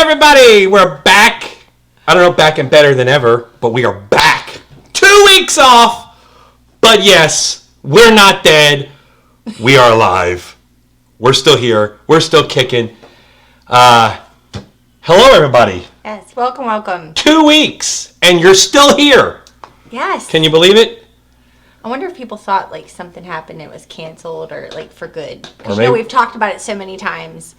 everybody? We're back. I don't know, back and better than ever, but we are back. 2 weeks off. But yes, we're not dead. We are alive. We're still here. We're still kicking. Hello, everybody. Yes, welcome. 2 weeks, and you're still here. Yes. Can you believe it? I wonder if people thought like something happened, it was canceled or like for good. Because we've talked about it so many times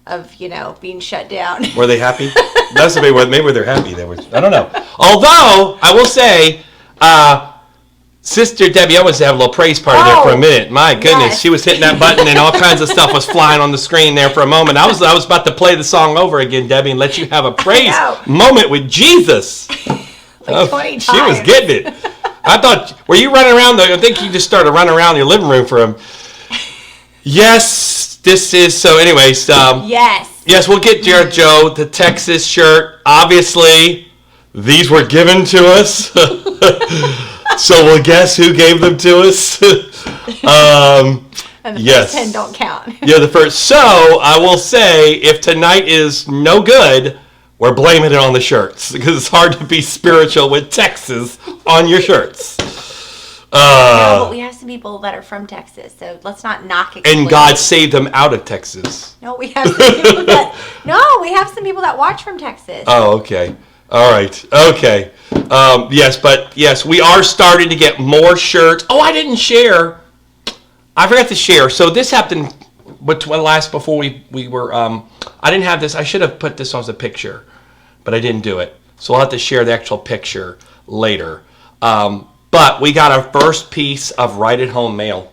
of, being shut down. Were they happy? That's maybe they're happy. I don't know. Although, I will say, Sister Debbie Owens had a little praise party there for a minute. My goodness, yes. She was hitting that button and all kinds of stuff was flying on the screen there for a moment. I was about to play the song over again, Debbie, and let you have a praise moment with Jesus. Like 20 times. She was getting it. I thought, were you running around? I think you just started running around your living room for him. Yes, this is, so anyways. Yes, we'll get Joe the Texas shirt. Obviously, these were given to us. So we'll guess who gave them to us. And the first 10 don't count. Yeah, the first. So I will say, if tonight is no good, we're blaming it on the shirts because it's hard to be spiritual with Texas on your shirts. No, but we have some people that are from Texas, so let's not knock it. And God saved them out of Texas. No, we have some people some people that watch from Texas. Oh, okay. All right. Okay. Yes, we are starting to get more shirts. Oh, I didn't share. I forgot to share. So this happened before we were, I didn't have this. I should have put this on as a picture, but I didn't do it. So I'll have to share the actual picture later. But we got our first piece of Wright at Home mail.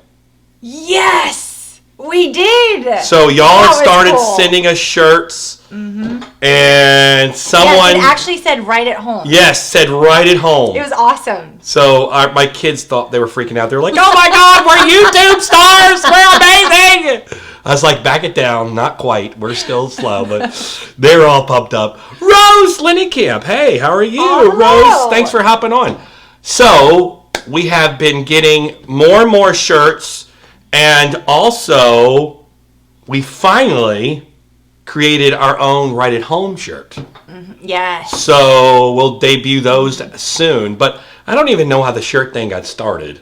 Yes, we did. So y'all started sending us shirts. Mm-hmm. And someone... Yes, it actually said Wright at Home. Yes, said Wright at Home. It was awesome. So my kids thought they were freaking out. They were like, oh my God, we're YouTube stars. We're amazing. I was like, back it down. Not quite. We're still slow, but they're all pumped up. Rose Linnecamp. Hey, how are you, Rose? Thanks for hopping on. So we have been getting more and more shirts, and also we finally created our own Wright at Home shirt. Mm-hmm. Yes. So we'll debut those soon, but I don't even know how the shirt thing got started.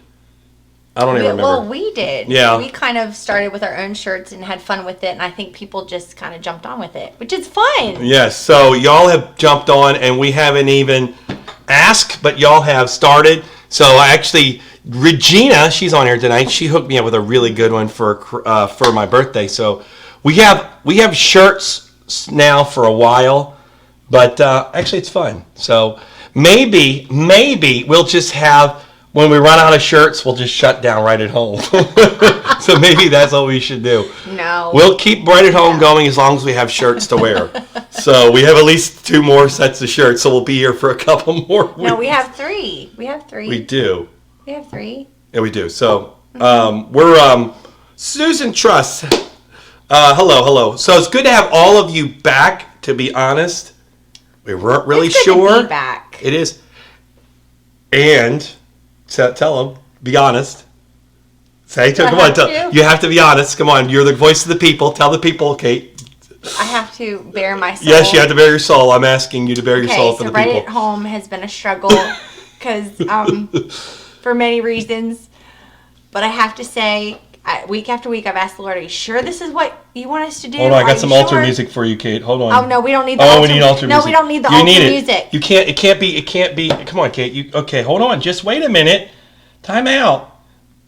I don't even remember. Well, we did. Yeah. We kind of started with our own shirts and had fun with it, and I think people just kind of jumped on with it, which is fun. Yes, so y'all have jumped on, and we haven't even asked, but y'all have started. So Regina, she's on here tonight. She hooked me up with a really good one for my birthday. So we have shirts now for a while, but actually it's fun. So maybe we'll just have, when we run out of shirts, we'll just shut down Wright at Home. So maybe that's what we should do. No. We'll keep Wright at Home going as long as we have shirts to wear. So we have at least 2 more sets of shirts, so we'll be here for a couple more weeks. No, we have 3. We do. We have 3. Yeah, we do. So we're Susan Truss. Hello. So it's good to have all of you back, to be honest. We weren't really sure. To be back. It is. And tell them, be honest. Come on, you have to be honest. Come on, you're the voice of the people. Tell the people, Kate. I have to bare my soul. Yes, you have to bare your soul. I'm asking you to bare your soul for the people. Wright at Home has been a struggle because for many reasons. But I have to say, week after week, I've asked the Lord, are you sure this is what you want us to do? Hold on, I got some altar music for you, Kate. Hold on. Oh, no, we don't need the altar music. We need altar music. No, we don't need the altar music. You can't, it can't be. Come on, Kate. Okay, hold on. Just wait a minute. Time out.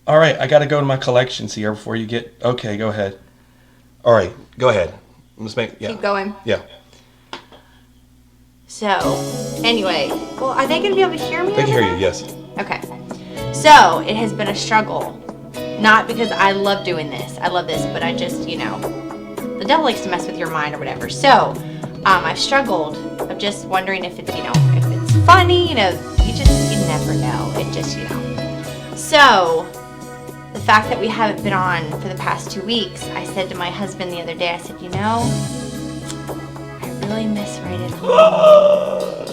All right, I got to go to my collections here before you get, okay, go ahead. All right, go ahead. Keep going. Yeah. So, anyway, well, are they going to be able to hear me? They can hear you, yes. Okay. So, it has been a struggle. Not because I love doing this. I love this, but I just, the devil likes to mess with your mind or whatever. So, I've struggled of just wondering if it's, if it's funny, you never know. It just, So, the fact that we haven't been on for the past 2 weeks, I said to my husband the other day, I said, I really miss Wright at Home.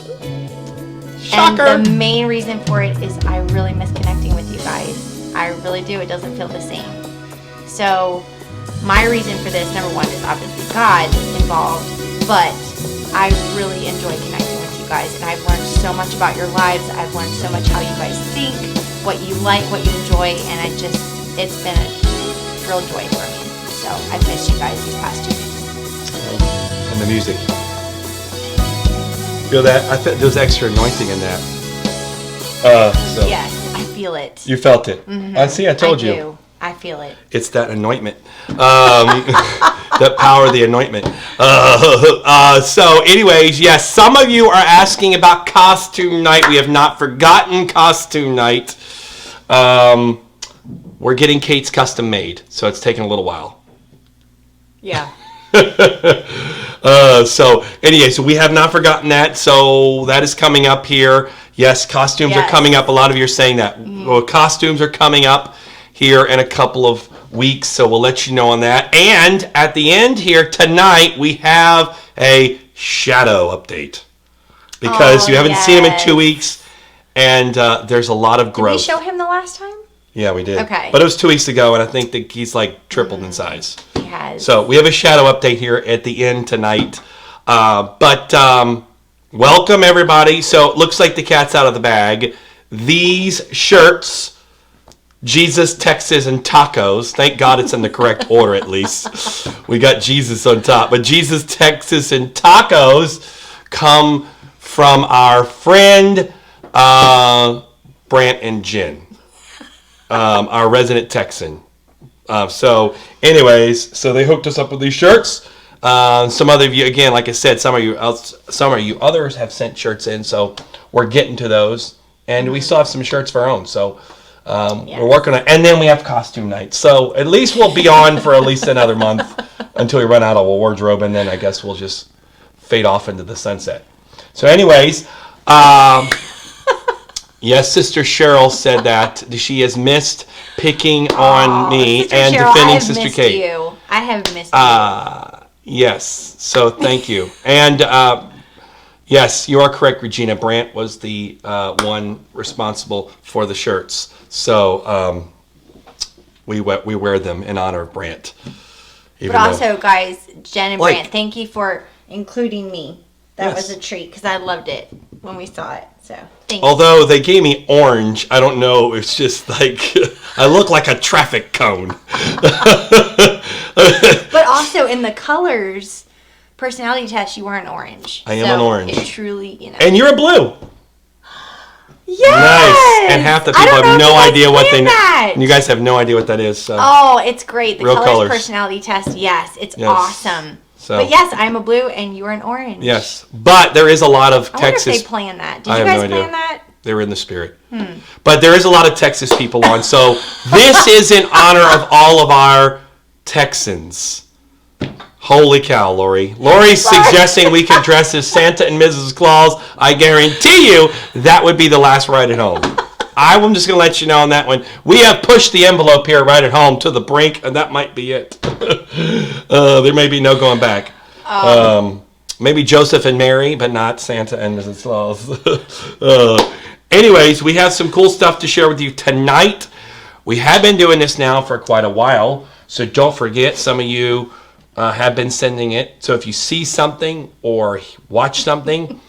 Shocker. And the main reason for it is I really miss connecting with you guys. I really do. It doesn't feel the same. So my reason for this, number one, is obviously God involved, but I really enjoy connecting with you guys, and I've learned so much about your lives. I've learned so much how you guys think, what you like, what you enjoy, and it's been a real joy for me. So I've missed you guys these past 2 weeks. And the music. Feel that? I felt there's extra anointing in that. So Yes, I feel it. you felt it. I see. I told you. Do. I feel it. It's that anointment. That power of the anointment. So anyways, yes, some of you are asking about costume night. We have not forgotten costume night. We're getting Kate's custom made, so it's taking a little while. Yeah. So anyway, so we have not forgotten that. So that is coming up here. Yes, costumes are coming up. A lot of you are saying that. Well, costumes are coming up here in a couple of weeks, so we'll let you know on that. And at the end here tonight, we have a shadow update because you haven't seen him in 2 weeks, and there's a lot of growth. Did we show him the last time? Yeah, we did. Okay. But it was 2 weeks ago, and I think that he's like tripled in size. He has. So we have a shadow update here at the end tonight. Welcome everybody. So it looks like the cat's out of the bag. These shirts, Jesus, Texas, and tacos. Thank God it's in the correct order at least. We got Jesus on top. But Jesus, Texas, and tacos come from our friend Brant and Jen, our resident Texan. So they hooked us up with these shirts. Some other of you, again, like I said, some of you others have sent shirts in, so we're getting to those, and we still have some shirts of our own. So we're working on, and then we have costume night. So at least we'll be on for at least another month until we run out of a wardrobe, and then I guess we'll just fade off into the sunset. So, anyways, yes, Sister Cheryl said that she has missed picking on me Sister and Cheryl, defending I have Sister missed Kate. You. I have missed you. Yes, so thank you. And yes, you are correct, Regina. Brant was the one responsible for the shirts. So we wear them in honor of Brant. But also, guys, Jen and Like- Brant, thank you for including me. That Yes. was a treat because I loved it when we saw it. So, thank you. Although they gave me orange, I don't know. It's just like I look like a traffic cone. But also in the colors, personality test, you were an orange. I am an orange. It truly, And you're a blue. Yes! Nice. And half the I people don't have know no if you idea guys what they planned know. that. You guys have no idea what that is. So. Oh, it's great. The Real colors colors. personality test, yes. It's Yes. awesome. So. But yes, I'm a blue and you're an orange. Yes, but there is a lot of I wonder Texas. if they planned that. Did I you have guys no idea. plan that? They were in the spirit. But there is a lot of Texas people on. So this is in honor of all of our Texans. Holy cow, Lori. Lori's suggesting we can dress as Santa and Mrs. Claus. I guarantee you that would be the last ride at home. I'm just going to let you know on that one. We have pushed the envelope here right at home to the brink, and that might be it. There may be no going back. Maybe Joseph and Mary, but not Santa and Mrs. Claus. Anyways, we have some cool stuff to share with you tonight. We have been doing this now for quite a while, so don't forget, some of you have been sending it. So if you see something or watch something,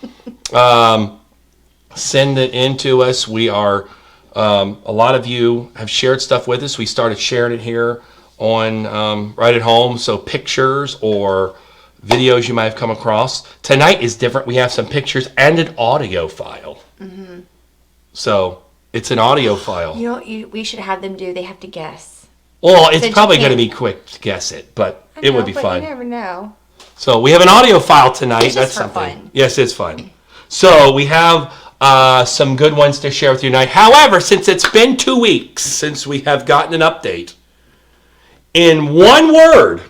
send it in to us. We are, a lot of you have shared stuff with us. We started sharing it here on Right at Home, so pictures or videos you might have come across. Tonight is different. We have some pictures and an audio file. Mm-hmm. So it's an audio file. You know what we should have them do? They have to guess. Well, it's Since probably you going to can't- be quick to guess it, but I it know, would be but fun. You never know. So we have an audio file tonight. It's just That's for something. fun. Yes, it's fun. So we have some good ones to share with you tonight. However, since it's been 2 weeks since we have gotten an update, in one word,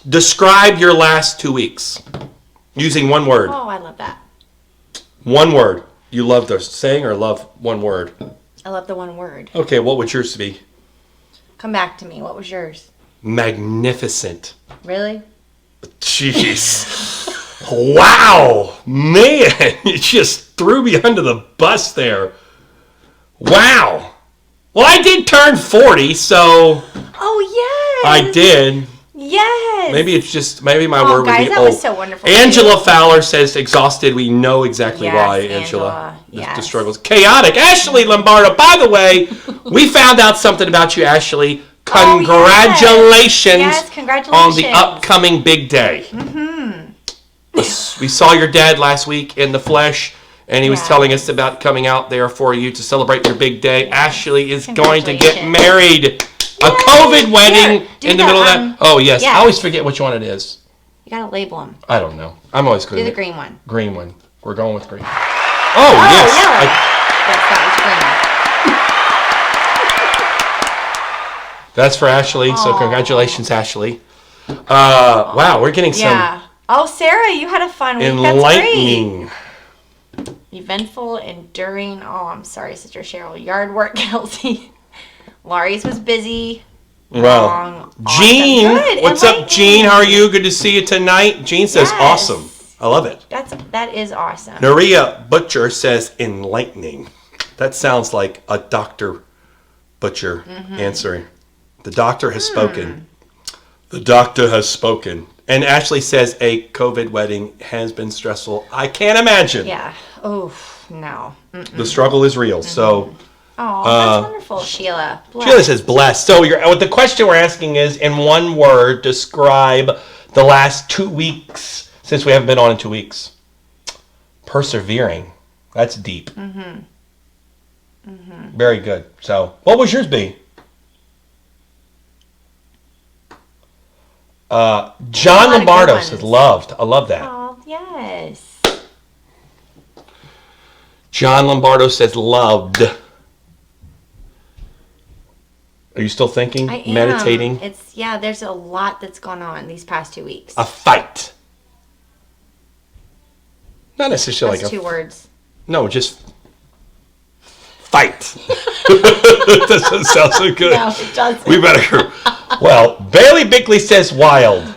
describe your last 2 weeks using one word. Oh, I love that. One word. You love the saying or love one word? I love the one word. Okay, what would yours be? Come back to me. What was yours? Magnificent. Really? Jeez. Wow. Man, you just threw me under the bus there. Wow. Well, I did turn 40, so Oh, yes. I did. Yes. Maybe my word would guys, be that old. was so wonderful. Angela Fowler says exhausted. We know exactly Yes, why, Angela. The Yes. struggles. Chaotic. Ashley Lombardo, by the way, we found out something about you, Ashley. Congratulations, Yes, congratulations on the upcoming big day. Mm-hmm. We saw your dad last week in the flesh, and he was telling us about coming out there for you to celebrate your big day. Yes. Ashley is going to get married. A COVID wedding in the middle of that. Oh, yes. I always forget which one it is. You got to label them. I don't know. I'm always good. Do the green one. Green one. We're going with green. Oh, yes. Yellow. Yes, that was green. That's for Ashley. So congratulations, Ashley. Wow, we're getting some. Yeah. Oh, Sarah, you had a fun week. Enlightening. That's great. Eventful, enduring. Oh, I'm sorry, Sister Cheryl. Yard work, Kelsey. Laurie's was busy. Well, Jean, awesome. What's up, Jean? How are you? Good to see you tonight. Jean says awesome. I love it. That is awesome. Naria Butcher says enlightening. That sounds like a Dr. Butcher answering. The doctor has spoken. The doctor has spoken. And Ashley says a COVID wedding has been stressful. I can't imagine. Yeah. Oh, no. The struggle is real. So. Oh, that's wonderful, Sheila. Blessed. Sheila says blessed. So what the question we're asking is, in one word, describe the last 2 weeks, since we haven't been on in 2 weeks. Persevering. That's deep. Very good. So, what would yours be? John Lombardo says loved. I love that. Oh, yes. John Lombardo says loved. Are you still thinking? I am. Meditating? There's a lot that's gone on these past 2 weeks. A fight. Not necessarily That's 2 words. No, just fight. That doesn't sound so good. No, it doesn't. We better. Well, Bailey Bickley says wild.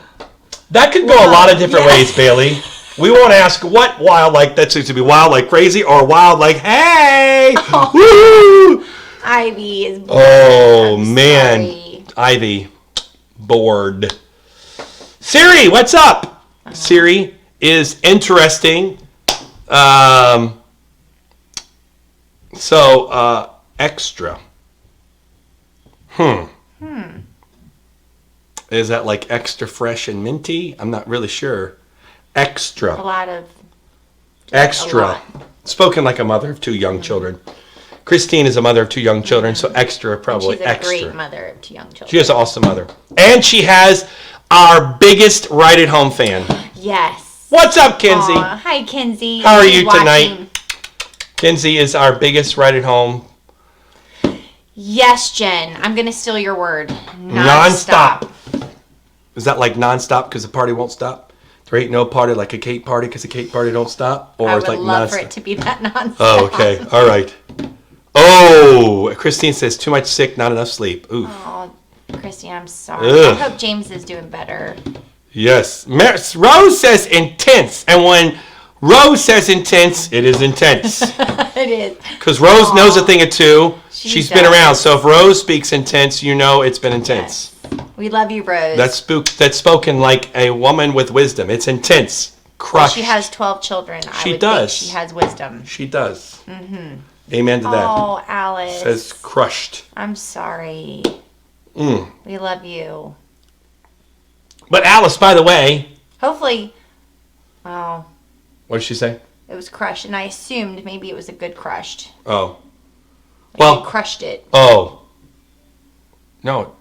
That could go a lot of different ways, Bailey. We won't ask what wild like that seems to be wild like crazy or wild like hey. Woo! Ivy is bored. Oh, I'm man. sorry. Ivy. Bored. Siri, what's up? Siri is interesting. Extra. Is that like extra fresh and minty? I'm not really sure. Extra. A lot of... Extra. Spoken like a mother of 2 young children. Christine is a mother of 2 young children, so extra, probably she's a extra. great mother of 2 young children. She is an awesome mother. And she has our biggest Right at Home fan. Yes. What's up, Kinsey? Hi, Kinsey. How are you tonight? Kinsey is our biggest Right at Home. Yes, Jen. I'm going to steal your word. Non-stop. Is that like non-stop because the party won't stop? There ain't no party like a cake party because the cake party don't stop? Or I it's would like love non-stop? for it to be that non-stop. Oh, okay. All right. Oh, Christine says too much sick, not enough sleep. Oof. Oh, Christine, I'm sorry. Ugh. I hope James is doing better. Yes. Rose says intense. And when Rose says intense, it is intense. It is. Because Rose knows a thing or two. She's been does. around. So if Rose speaks intense, you know it's been intense. Yes. We love you, Rose. That's spoken like a woman with wisdom. It's intense. Crushed. Well, she has 12 children. She does. Think she has wisdom. She does. Mm-hmm. Amen to that. Oh, Alice. Says crushed. I'm sorry. Mm. We love you. But Alice, by the way. Hopefully. Oh. What did she say? It was crushed, and I assumed maybe it was a good crushed. Oh. Like Well. you crushed it. Oh. No.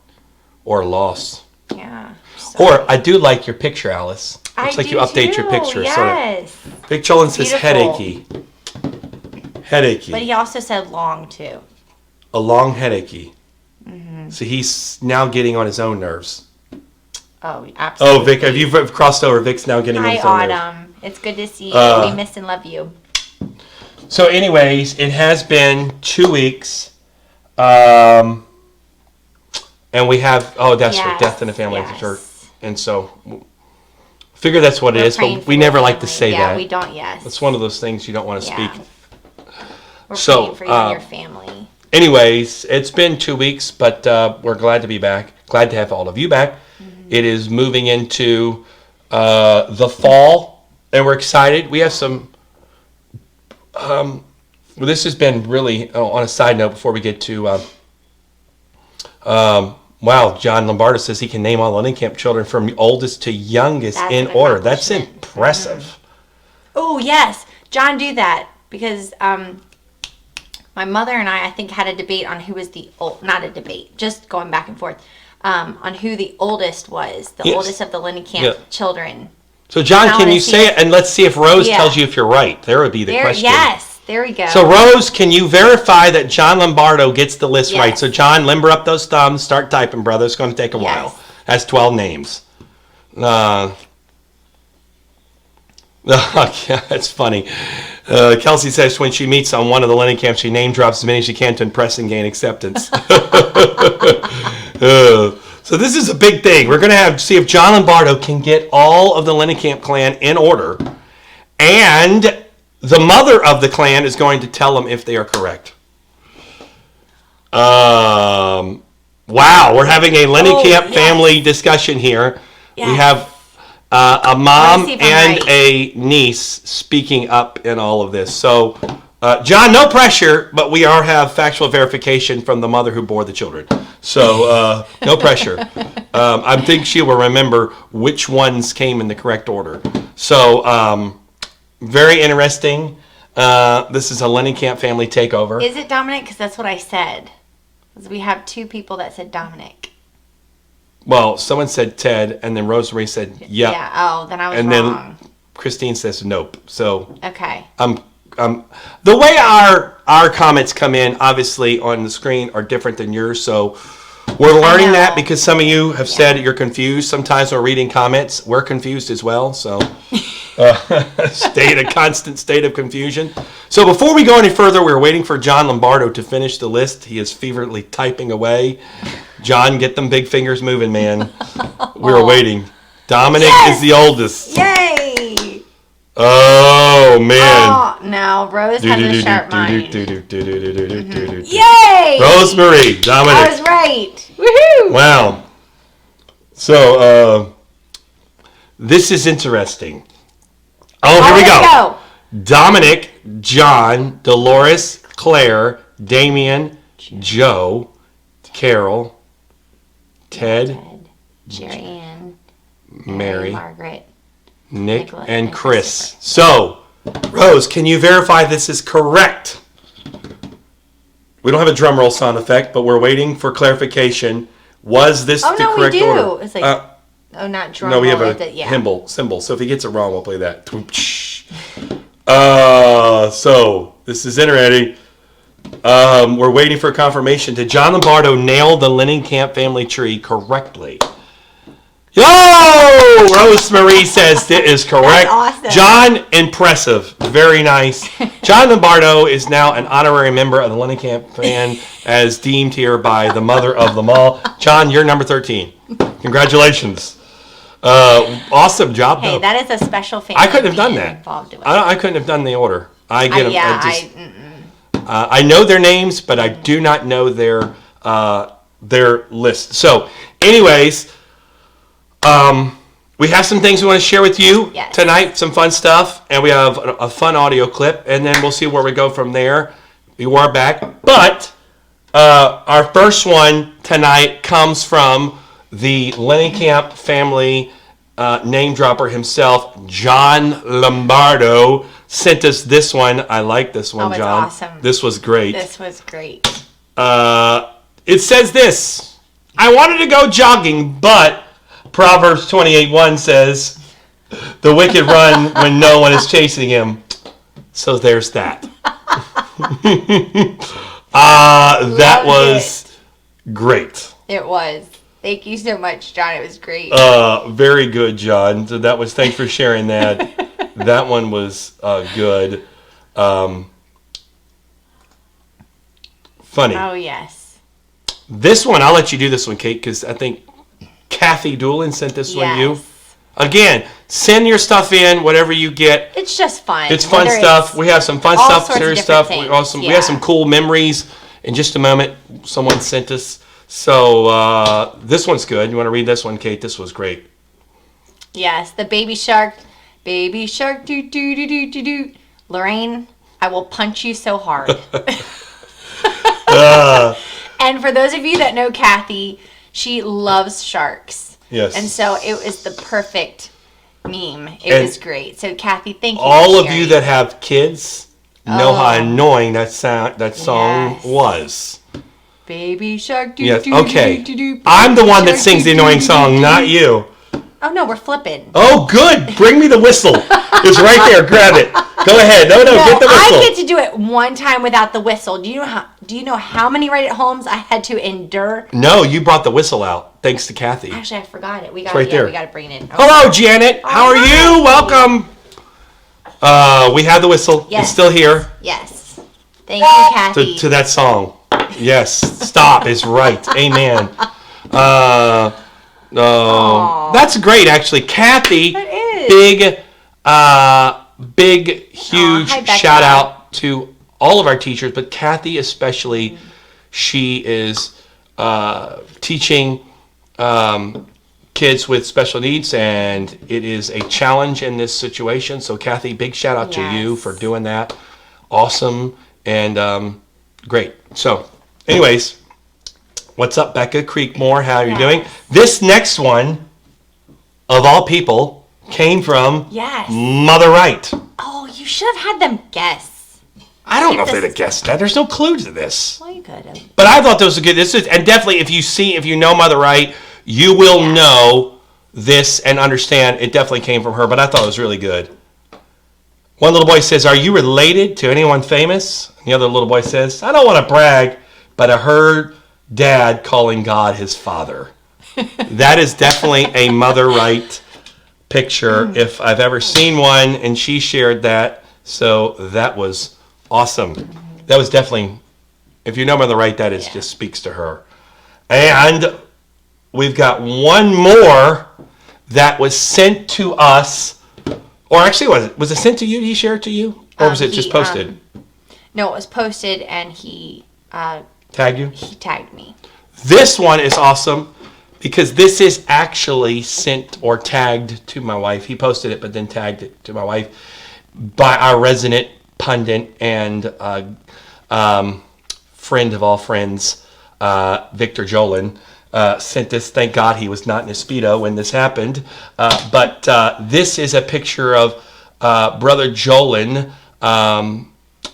Or loss. Yeah. Or I do like your picture, Alice. Looks like you update too. your picture. Yes. So Big Children says Beautiful. headachy. Headachy. But he also said long, too. A long headachy. Mm-hmm. So he's now getting on his own nerves. Oh, absolutely. Oh, Vic, have you crossed over? Vic's now getting on his own nerves. Hi, Autumn. It's good to see you. We miss and love you. So anyways, it has been 2 weeks. And we have, that's right, death in the family. Yes. And so, figure that's what it is, but we never like to say that. Yeah, we don't, yes. It's one of those things you don't want to speak. We're praying for you and your family. Anyways, it's been 2 weeks, but we're glad to be back. Glad to have all of you back. Mm-hmm. It is moving into the fall, and we're excited. We have some. Well, this has been really, on a side note before we get to, wow, John Lombardo says he can name all the Camp children from oldest to youngest That's in an order. That's accomplishment. impressive. Oh, yes. John, do that. Because my mother and I think, had a debate on who was the old, not a debate, just going back and forth, on who the oldest was, the Yes. oldest of the Camp Yeah. children. So, John, Now can I you see say it. it? And let's see if Rose Yeah. tells you if you're right. There would be the question. Yes, there we go. So, Rose, can you verify that John Lombardo gets the list Yes. right? So, John, limber up those thumbs. Start typing, brother. It's going to take a while. Yes. That's 12 names. Yeah, that's funny. Kelsey says when she meets on one of the Lenny camps, she name drops as many as she can to impress and gain acceptance. So this is a big thing. We're going to see if John Lombardo can get all of the Lenny Camp clan in order, and the mother of the clan is going to tell them if they are correct. Wow, we're having a Lenny Camp family discussion here. Yes. We have a mom see if I'm and right. a niece speaking up in all of this. So, John, no pressure, but we have factual verification from the mother who bore the children. So, no pressure. I think she will remember which ones came in the correct order. So, very interesting. This is a Lenny Camp family takeover. Is it Dominic? Because that's what I said. 'Cause we have two people that said Dominic. Well, someone said Ted, and then Rosemary said, yep. Yeah. Oh, then I was And wrong. then Christine says nope. So Okay. the way our comments come in, obviously on the screen, are different than yours. So we're learning that because some of you have said you're confused. Sometimes we're reading comments, we're confused as well. So a constant state of confusion. So before we go any further, we're waiting for John Lombardo to finish the list. He is feverishly typing away. John, get them big fingers moving, man. We're waiting. Dominic is the oldest. Yay! Oh, man. Oh, no. Rose has a sharp mind. Yay! Yay! Rosemary, I Dominic. was right. Woohoo! Wow. So, this is interesting. Oh, here we go. Dominic, John, Dolores, Claire, Damien, Joe, Carol, Ted, Jerry Ann, Mary, Margaret, Nick, Nicholas, and and Chris. So, Rose, can you verify this is correct? We don't have a drum roll sound effect, but we're waiting for clarification. Was this the no, we correct do. order? It's like, not drum No, we have roll, a yeah. symbol. So if he gets it wrong, we'll play that. So this is interesting. We're waiting for confirmation. Did John Lombardo nail the Lenny Camp family tree correctly? Yo! Rosemary says it is correct. That's awesome. John, impressive. Very nice. John Lombardo is now an honorary member of the Lenny Camp clan, as deemed here by the mother of them all. John, you're number 13. Congratulations. Awesome job, Hey, though. that is a special family. I couldn't have done that. Involved with it. I couldn't have done the order. I get them. Yeah, I know their names, but I do not know their list. So, anyways, we have some things we want to share with you tonight, some fun stuff, and we have a fun audio clip, and then we'll see where we go from there. We are back, but our first one tonight comes from the Lenny Camp family name dropper himself, John Lombardo, sent us this one. I like this one, it's John. awesome. This was great. This was great. It says this: I wanted to go jogging, but Proverbs 28:1 says, the wicked run when no one is chasing him. So there's that. That was great. It was. Thank you so much, John. It was great. Very good, John. So that was, thanks for sharing that. That one was good. Funny. Oh, yes. This one, I'll let you do this one, Kate, because I think Kathy Doolin sent this one to you. Again, send your stuff in, whatever you get. It's just fun. It's fun stuff. We have some fun stuff, serious stuff. Things. We have some cool memories. In just a moment, someone sent us So this one's good. You want to read this one, Kate? This was great. Yes, the baby shark, do do do do do do. Lorraine, I will punch you so hard. And for those of you that know Kathy, she loves sharks. Yes. And so it was the perfect meme. It was great. So Kathy, thank you. All of you that have kids know how annoying that song was. Baby shark, do Yes. do Okay. do do do. I'm the one that sings the annoying song, not you. Oh no, we're flipping. Oh, good. Bring me the whistle. It's right there. Grab it. Go ahead. No, get the whistle. I get to do it one time without the whistle. Do you know how many Right at Homes I had to endure? No, you brought the whistle out. Thanks to Kathy. Actually, I forgot it. We got right there. We got to bring it in. Okay. Hello, Janet. How are you? Welcome. We have the whistle. Yes. It's still here. Yes. Thank you, Kathy. To that song. Yes. Stop is right. Amen. That's great, actually. Kathy, That is. big, huge Hi, Becca. shout out to all of our teachers, but Kathy especially. She is teaching kids with special needs, and it is a challenge in this situation. So, Kathy, big shout out to you for doing that. Awesome and great. So, anyways, what's up, Becca Creekmore? How are you doing? This next one, of all people, came from Mother Wright. Oh, you should have had them guess. I don't know if they'd have guessed that. There's no clue to this. Well, you could have. But I thought this was good. And definitely, if you know Mother Wright, you will know this and understand it definitely came from her. But I thought it was really good. One little boy says, "Are you related to anyone famous?" And the other little boy says, "I don't want to brag, but I heard Dad calling God his father." That is definitely a Mother Wright picture if I've ever seen one, and she shared that. So that was awesome. That was definitely, if you know Mother Wright, that is just speaks to her. And we've got one more that was sent to us, or actually was it sent to you? Did he share it to you, or was it just posted? No, it was posted, and he tagged you. He tagged me. This one is awesome because this is actually sent or tagged to my wife. He posted it, but then tagged it to my wife by our resident pundit and friend of all friends, Victor Jolin, sent this. Thank God he was not in a Speedo when this happened. But this is a picture of Brother Jolin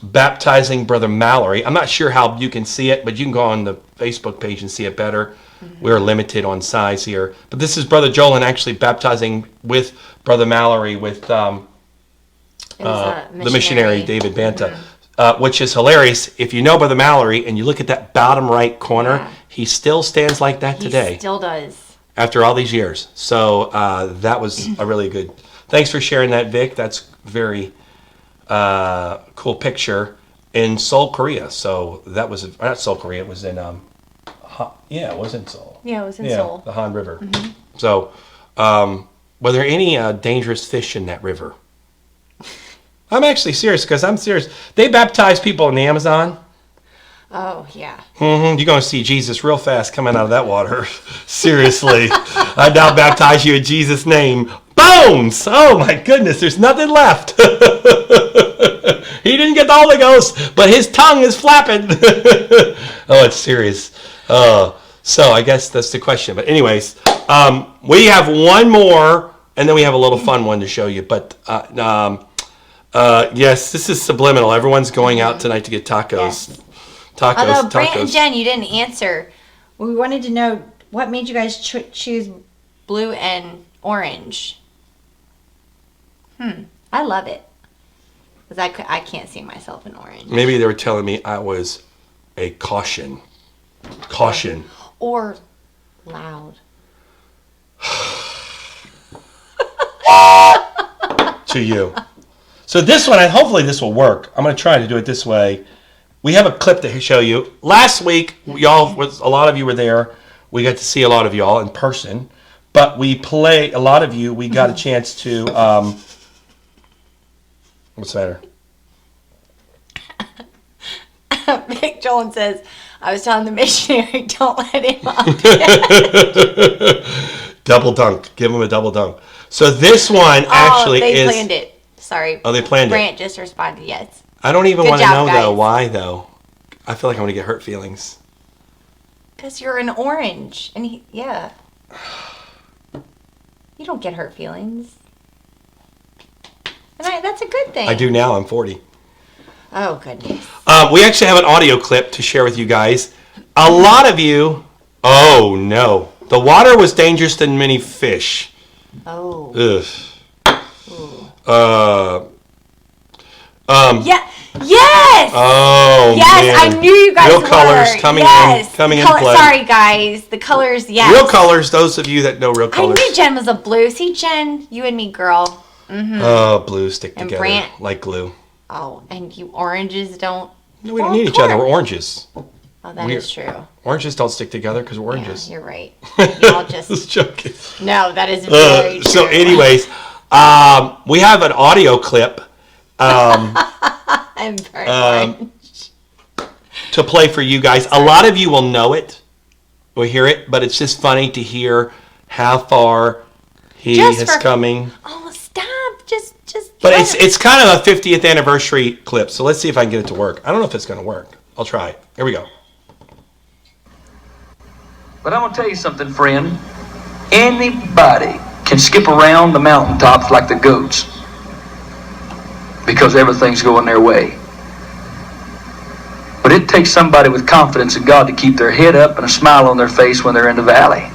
baptizing Brother Mallory. I'm not sure how you can see it, but you can go on the Facebook page and see it better. We're limited on size here. But this is Brother Jolin actually baptizing with Brother Mallory with the missionary David Banta, which is hilarious. If you know Brother Mallory and you look at that bottom right corner, he still stands like that today. He still does. After all these years. So that was a really good. Thanks for sharing that, Vic. That's very cool picture in Seoul, Korea. So that was not Seoul, Korea. It was in it was in Seoul. Yeah, it was in Seoul. The Han River. So were there any dangerous fish in that river? I'm actually serious because I'm serious. They baptize people in the Amazon. Oh, yeah. You're going to see Jesus real fast coming out of that water. Seriously. I now baptize you in Jesus' name. Bones! Oh, my goodness. There's nothing left. He didn't get the Holy Ghost, but his tongue is flapping. Oh, it's serious. So I guess that's the question. But anyways, we have one more, and then we have a little fun one to show you. But yes, this is subliminal. Everyone's going out tonight to get tacos. Yes. Tacos. Although, Brant and Jen, you didn't answer. We wanted to know what made you guys choose blue and orange. I love it. Because I can't see myself in orange. Maybe they were telling me I was a caution. Caution. Or loud. To you. So this one, and hopefully this will work. I'm going to try to do it this way. We have a clip to show you. Last week, a lot of you were there. We got to see a lot of y'all in person. But we got a chance to, what's the matter? Vic Jolin says, I was telling the missionary, don't let him up. Double dunk. Give him a double dunk. So this one actually they planned it. Sorry. Oh, they planned Brant just responded yes. I don't even Good want to job, know, though. guys. Why, though? I feel like I'm going to get hurt feelings. Because you're an orange. And yeah. You don't get hurt feelings. And that's a good thing. I do now. I'm 40. Oh, goodness. We actually have an audio clip to share with you guys. A lot of you... Oh, no. The water was dangerous than many fish. Oh. Ugh. Yeah. Yes. Oh, yes, man. I knew you guys Real were. colors coming in play. Sorry, guys. The colors, yes. Real colors, those of you that know real colors. I knew Jen was a blue. See, Jen, you and me, girl. Mm-hmm. Oh, blue stick And together Brant. like glue. Oh, and you oranges don't. No, we don't need each other. We're oranges. Oh, that is true. Oranges don't stick together because we're oranges. Yeah, you're right. Y'all just... Just joking. No, that is very true. So anyways, we have an audio clip I'm very to play for you guys. A lot of you will know it or hear it, but it's just funny to hear how far he is coming. Oh, stop. Just. But it's kind of a 50th anniversary clip, so let's see if I can get it to work. I don't know if it's going to work. I'll try. Here we go. But I'm going to tell you something, friend. Anybody can skip around the mountaintops like the goats because everything's going their way. But it takes somebody with confidence in God to keep their head up and a smile on their face when they're in the valley.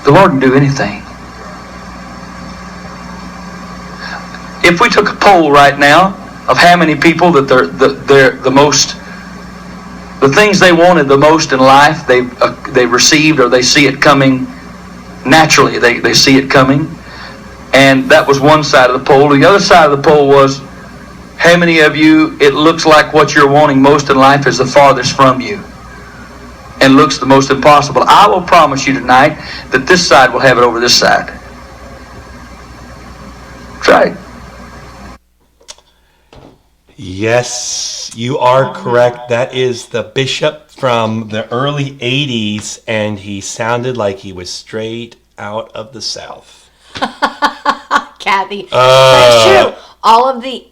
The Lord can do anything. If we took a poll right now of how many people that they're the most, the things they wanted the most in life, they received, or they see it coming naturally, they see it coming, and that was one side of the poll. The other side of the poll was how many of you it looks like what you're wanting most in life is the farthest from you and looks the most impossible. I will promise you tonight that this side will have it over this side. Try it. Yes, you are correct. That is the bishop from the early 80s, and he sounded like he was straight out of the South. Kathy. That's true. All of the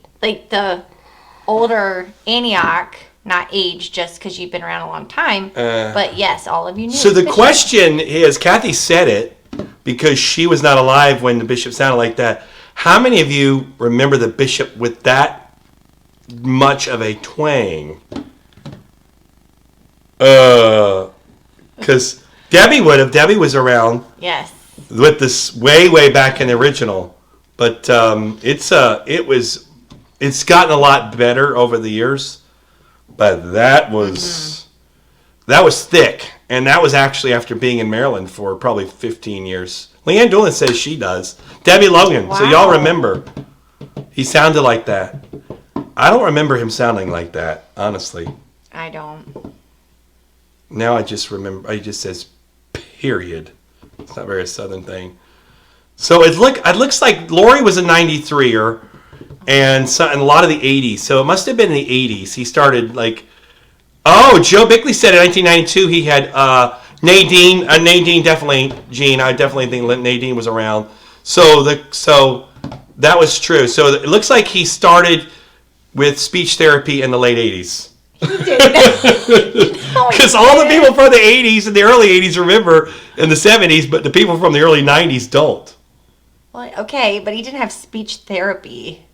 older Antioch, not age, just because you've been around a long time, but yes, all of you knew. So the question is, Kathy said it because she was not alive when the bishop sounded like that. How many of you remember the bishop with that much of a twang? Because Debbie would have. Debbie was around. Yes. With this way back in the original, but it's gotten a lot better over the years. But that was thick, and that was actually after being in Maryland for probably 15 years. Leanne Doolin says she does. Debbie Logan. Wow. So y'all remember, he sounded like that. I don't remember him sounding like that, honestly. I don't. Now I just remember. He just says, period. It's not very a Southern thing. So it looks like Lori was a 93er, and a lot of the 80s. So it must have been in the 80s. He started Joe Bickley said in 1992 he had Nadine. Nadine definitely, Gene. I definitely think Nadine was around. So that was true. So it looks like he started with speech therapy in the late 80s. Because all the people from the 80s and the early 80s remember in the 70s, but the people from the early 90s don't. Well, okay, but he didn't have speech therapy.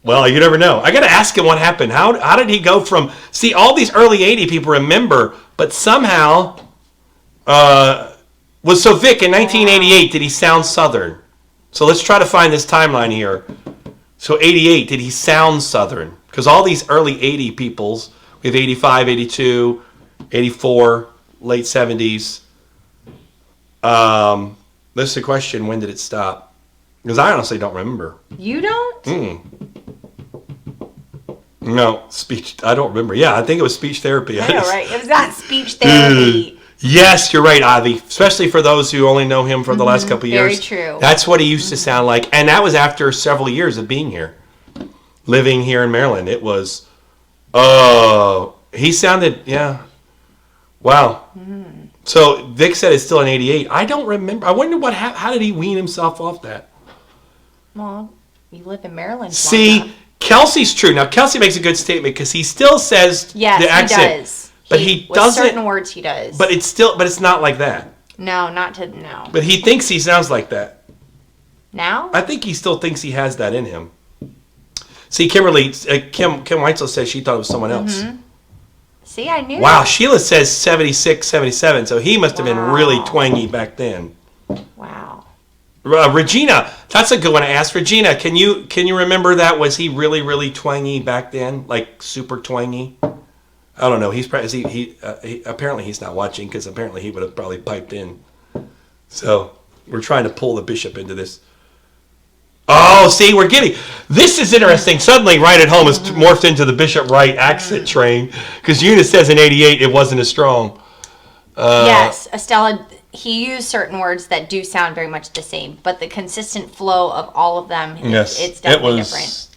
Well, you never know. I got to ask him what happened. How did he go from... See, all these early 80 people remember, but somehow... So Vic, in 1988, did he sound Southern? So let's try to find this timeline here. So 88, did he sound Southern? Because all these early 80 peoples, we have 85, 82, 84, late 70s. This is the question, when did it stop? Because I honestly don't remember. You don't? No, speech, I don't remember. Yeah, I think it was speech therapy. I know, right? It was not speech therapy. Yes, you're right, Ivy. Especially for those who only know him for the last couple of years. Very true. That's what he used to sound like. And that was after several years of being here. Living here in Maryland. It was, he sounded, yeah. Wow. So Vic said it's still an 88. I don't remember. I wonder how did he wean himself off that? Well, you live in Maryland. See, Kelsey's true. Now, Kelsey makes a good statement because he still says the accent. He does. But he with doesn't. certain words he does. But it's not like that. No, not to, no. But he thinks he sounds like that. Now? I think he still thinks he has that in him. See, Kimberly, Kim Weitzel says she thought it was someone else. See, I knew. Wow, Sheila says 76, 77, so he must have been really twangy back then. Wow. Regina, that's a good one to ask. Regina, can you remember that? Was he really, really twangy back then? Like super twangy? I don't know. He's probably he apparently he's not watching because apparently he would have probably piped in. So we're trying to pull the bishop into this. Oh, see, we're getting... This is interesting. Suddenly, Right at Home has morphed into the Bishop Wright accent train. Because Eunice says in 88 it wasn't as strong. Yes, Estella, he used certain words that do sound very much the same. But the consistent flow of all of them, Yes, it's definitely different.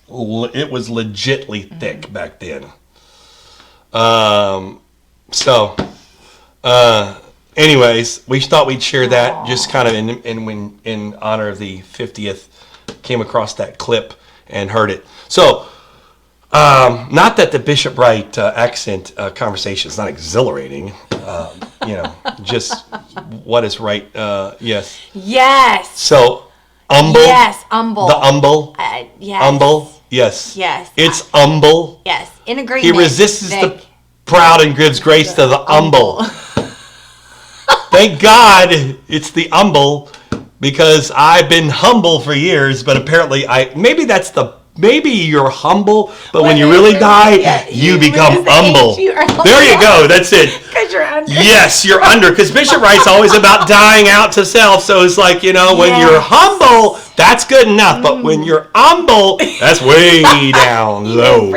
It was legitly thick back then. Anyways, we thought we'd share that just kind of in honor of the 50th. Came across that clip and heard it. So, not that the Bishop Wright accent conversation is not exhilarating. Just what is right? Yes. Yes. So, humble. Yes, humble. The humble. Yes. Humble. Yes. Yes. It's humble. Yes. In agreement. He resists Vic. the proud and gives grace to the humble. Thank God it's the humble. Because I've been humble for years, but apparently maybe you're humble, but when you really die, you become humble. There you go. That's it. Because you're under. Yes, you're under. Because Bishop Wright's always about dying out to self. So it's like, when you're humble, that's good enough. But when you're humble, that's way down low.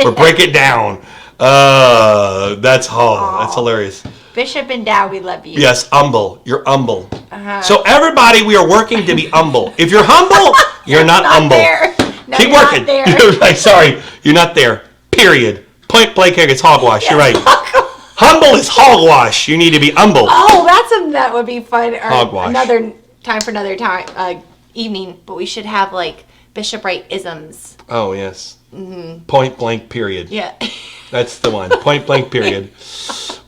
Or break it down. That's hilarious. Bishop and Dow, we love you. Yes, humble. You're humble. So everybody, we are working to be humble. If you're humble, you're not humble. No, Keep working. You're right. Sorry, you're not there. Period. Point blank. It's hogwash. Yes. You're right. Humble is hogwash. You need to be humble. Oh, that would be fun. Or hogwash. Another time evening. But we should have like Bishop Wright isms. Oh yes. Mm-hmm. Point blank. Period. Yeah. That's the one. Point blank. Period.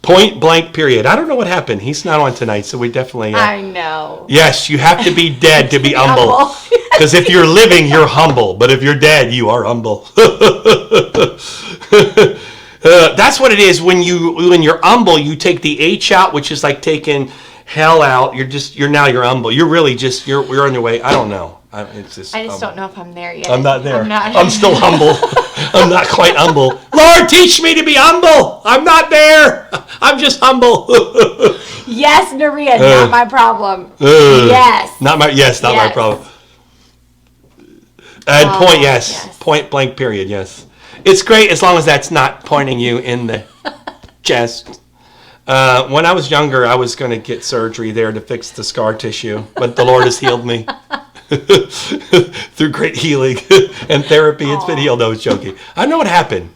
Point blank, period. I don't know what happened. He's not on tonight, so we definitely... I know. Yes, you have to be dead to be humble. Because if you're living, you're humble. But if you're dead, you are humble. That's what it is. When you're humble, you take the H out, which is like taking hell out. You're humble. You're really just... You're on your way. I don't know. I just don't know if I'm there yet. I'm not there. I'm still humble. I'm not quite humble. Lord, teach me to be humble. I'm not there. I'm just humble. Yes, Naria, not my problem. Yes. Not my problem. And point, yes. Point blank, period, yes. It's great as long as that's not pointing you in the chest. When I was younger, I was going to get surgery there to fix the scar tissue, but the Lord has healed me. Through great healing and therapy. It's been healed. I was joking. I know what happened.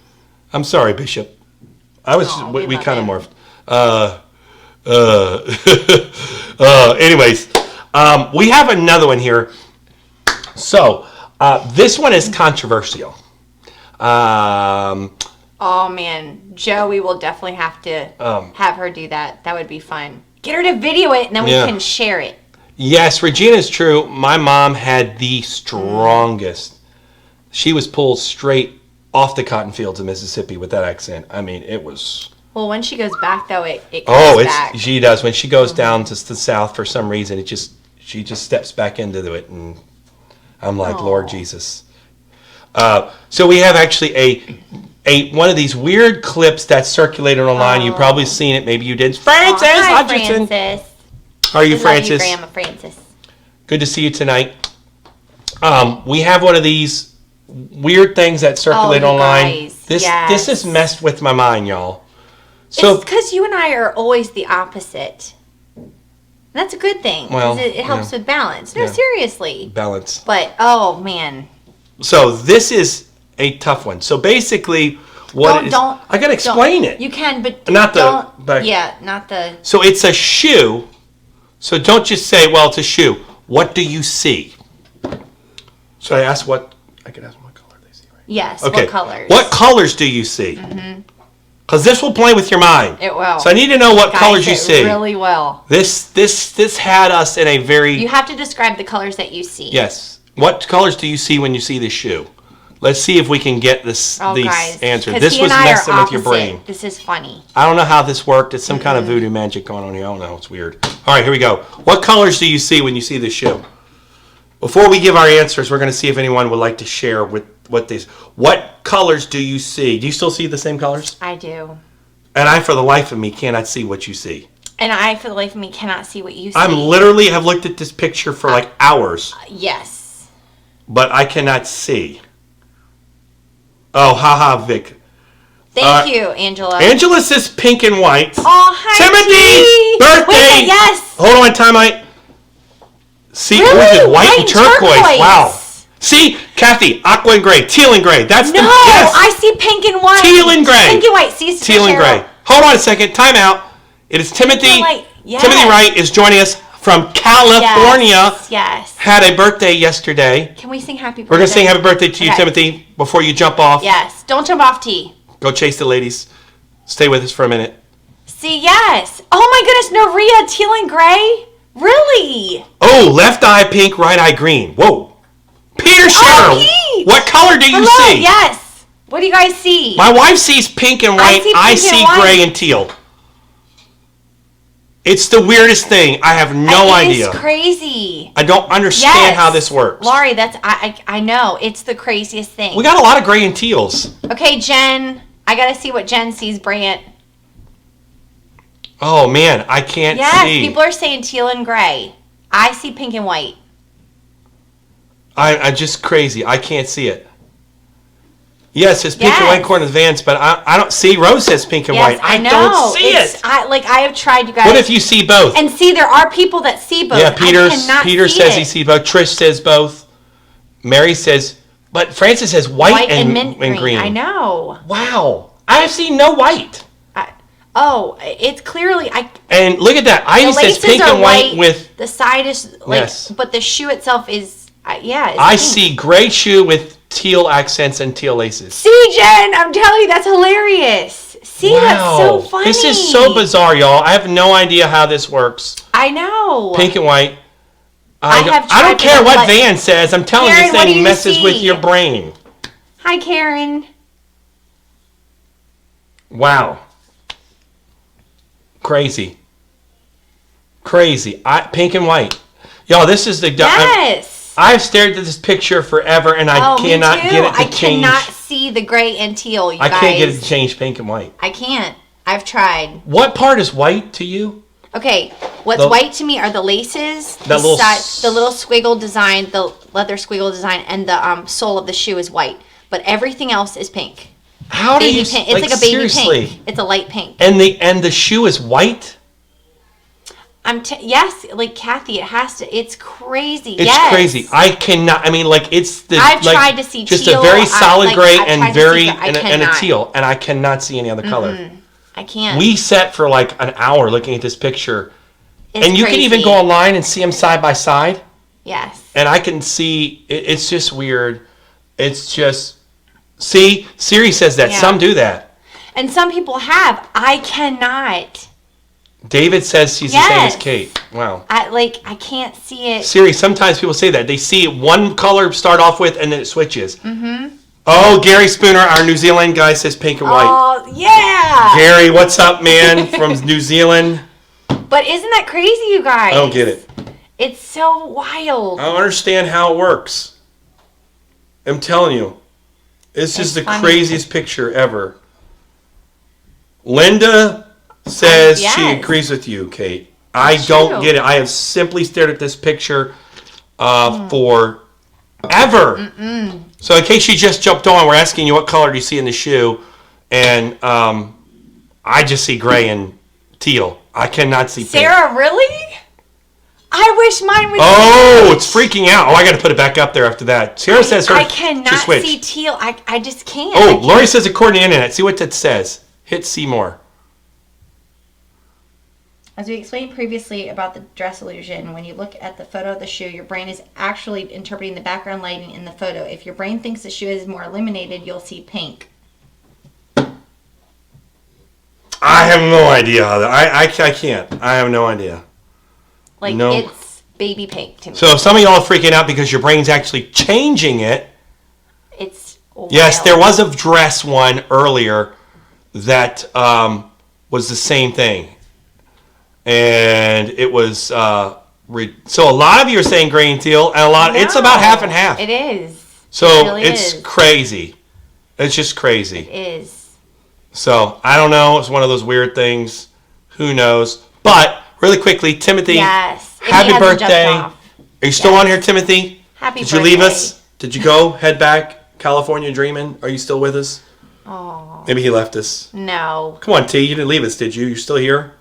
I'm sorry, Bishop. We kind of morphed. Anyways, we have another one here. So this one is controversial. Oh man, Joey will definitely have to have her do that. That would be fun. Get her to video it and then we can share it. Yes, Regina's true. My mom had the strongest. She was pulled straight off the cotton fields of Mississippi with that accent. I mean, it was... Well, when she goes back, though, it comes back. She does. When she goes down to the south for some reason, she just steps back into it, and I'm like, Lord Jesus. So we have actually a one of these weird clips that's circulated online. You've probably seen it. Maybe you did. Frances Hutchinson. Frances. How are you, Frances? Love you, Grandma Frances. Good to see you tonight. We have one of these weird things that circulate online. Guys. This has messed with my mind, y'all. So it's because you and I are always the opposite. That's a good thing. 'Cause Well, it helps with balance. No, Yeah. seriously. balance. But oh man, So this is a tough one. So basically, what is, I gotta explain it. You can, but Not the- don't. but- yeah, not the. So it's a shoe. So don't just say, well, it's a shoe. What do you see? Should I ask what? I could ask what color they see, right? Yes. Okay. What colors? What colors do you see? Because this will play with your mind. It will. So I need to know what Guys, colors you it see. really will. This had us in a very You have to describe the colors that you see. yes. What colors do you see when you see this shoe? Let's see if we can get these guys, answers. 'cause This he was and I are messing with your opposite. brain. This is funny. I don't know how this worked. It's some kind of voodoo magic going on here. I don't know. It's weird. All right, here we go. What colors do you see when you see this shoe? Before we give our answers, we're going to see if anyone would like to share with what colors do you see? Do you still see the same colors? I do. And I, for the life of me, cannot see what you see. And I, for the life of me, cannot see what you see. I'm literally have looked at this picture for like hours, Yes. but I cannot see. Oh, haha, Vic. Thank you, Angela. Angela says pink and white. Oh, hi, Timothy! T. Birthday! Wait, yes. Hold on, time out. See, Really? what is it? White White and turquoise. turquoise. Wow. See, Kathy, aqua and gray, teal and gray. That's No, the yes. I see pink and white. Teal and gray. Pink and white. See, it's Teal and gray. Hold on a second. Time out. It is Timothy. and white. Yes. Timothy Wright is joining us from California. Yes. Had a birthday yesterday. Can we sing happy birthday? We're going to sing happy birthday to you, Okay. Timothy, before you jump off. Yes. Don't jump off, T. Go chase the ladies. Stay with us for a minute. See, yes. Oh my goodness, Noria, teal and gray? Really? Oh, left eye pink, right eye green. Whoa. Peter Scherer. Pete. What color do you Hello, see? yes. What do you guys see? My wife sees pink and white. I see pink see and white. gray and teal. It's the weirdest thing. I have no idea. It's crazy. I don't understand Yes. how this works. Laurie, I know. It's the craziest thing. We got a lot of gray and teals. Okay, Jen. I gotta see what Jen sees, Brant. Oh man, I can't Yes, see. people are saying teal and gray. I see pink and white. I'm just crazy. I can't see it. Yes, it's pink and Yes. white corn advance, but I don't see. Rose says pink and Yes, white. I know. don't see it. I have tried, you guys. What if you see both? And see, there are people that see both. Yeah, I cannot Peter see says it. he sees both. Trish says both. Mary says, but Francis says white and mint green. I know. Wow, I have seen no white. It's clearly And look at that. Ivy the says laces pink are and white with. the side is like, Yes. but the shoe itself is it's I pink. see gray shoe with teal accents and teal laces. See, Jen, I'm telling you, that's hilarious. See, that's so funny. This is so bizarre, y'all. I have no idea how this works. I know. Pink and white. I have I don't tried care to what let- Van says. I'm telling Karen, you, what this do thing you messes with see? your brain. Hi, Karen. Wow. Crazy. Pink and white. Y'all, this is the... Yes. I've stared at this picture forever, and I cannot me too. get it to I change. cannot see the gray and teal, you I guys. can't get it to change pink and white. I can't. I've tried. What part is white to you? Okay, what's The- white to me are the laces, That little the little squiggle design, the leather squiggle design, and the sole of the shoe is white. But everything else is pink. How do Baby you... pink. It's like a baby seriously. pink. It's a light pink. And the shoe is white? Yes, like Kathy, it has to. It's crazy. It's yes. crazy. I cannot. I mean, like it's the. I've like, tried to see just teal. a very solid I've gray tried and to see very gray. I and a cannot. teal, and I cannot see any other color. I can't. We sat for like an hour looking at this picture, It's and you can even crazy. go online and see them side by side, Yes. and I can see. It's just weird. It's just. See, Siri says that. Yeah. Some do that. And some people have. I cannot. David says she's the same as Yes. Kate. Wow. I can't see it. Siri, sometimes people say that. They see one color start off with and then it switches. Mm-hmm. Oh, Gary Spooner, our New Zealand guy, says pink and white. Oh, yeah. Gary, what's up, man, from New Zealand? But isn't that crazy, you guys? I don't get it. It's so wild. I don't understand how it works. I'm telling you. It's just the funny. craziest picture ever. Linda says she Yes. agrees with you, Kate. I It's don't true. get it. I have simply stared at this picture for ever. So in case you just jumped on, we're asking you what color do you see in the shoe, and I I just see gray and teal. I cannot see pink. Sarah, really? I wish mine was. Oh, it's freaking out. Oh, I got to put it back up there after that. Sarah says her. I cannot switched. see teal. I just can't. Oh, Lori says according to the internet. See what that says. Hit see more. As we explained previously about the dress illusion, when you look at the photo of the shoe, your brain is actually interpreting the background lighting in the photo. If your brain thinks the shoe is more illuminated, you'll see pink. I have no idea how that. I can't. I have no idea. Like, No. it's baby pink to me. So if some of y'all are freaking out because your brain's actually changing it. It's wild. Yes, there was a dress one earlier that was the same thing. And it was so a lot of you are saying gray and teal, and a lot it's about half and half. It is. So it really it's is. crazy. It's just crazy. It is. So I don't know. It's one of those weird things. Who knows? But really quickly, Timothy. Yes. And he Happy hasn't jumped birthday. off. Are you still on here, Timothy? Happy Did birthday. you leave us? Did you go? Head back? California dreaming? Are you still with us? Oh. Maybe he left us. No. Come on, T. You didn't leave us, did you? You're still here?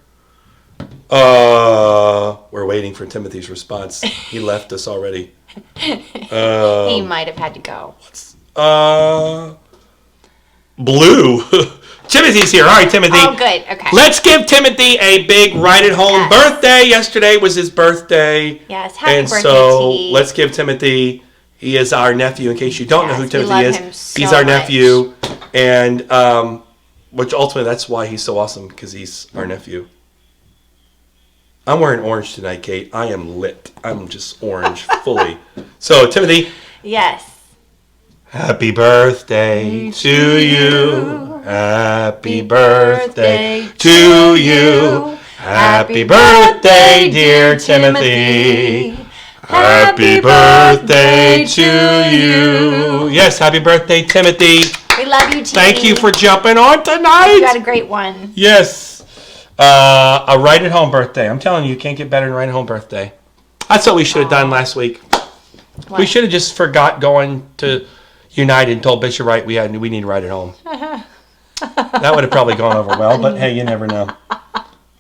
We're waiting for Timothy's response. He left us already. He might have had to go. Blue. Timothy's here. All right, Timothy. Oh, good. Okay. Let's give Timothy a big Right at Home Yes. birthday. Yesterday was his birthday. Yes. Happy And birthday, so T. let's give Timothy, he is our nephew, in case you don't know who Yes, we Timothy love is. him so He's our much. nephew. And which ultimately that's why he's so awesome, because he's our nephew. I'm wearing orange tonight, Kate. I am lit. I'm just orange fully. So, Timothy, Yes. happy birthday to you. Happy birthday to you. Happy birthday, dear Timothy. Happy birthday to you. Yes, happy birthday, Timothy. We love you, T. Thank you for jumping on tonight. You had a great one. Yes. A right at home birthday. I'm telling you, you can't get better than right at home birthday. That's what we should have done last week. What? We should have just forgot going to United and told Bishop Wright we need right at home. That would have probably gone over well, but hey, you never know.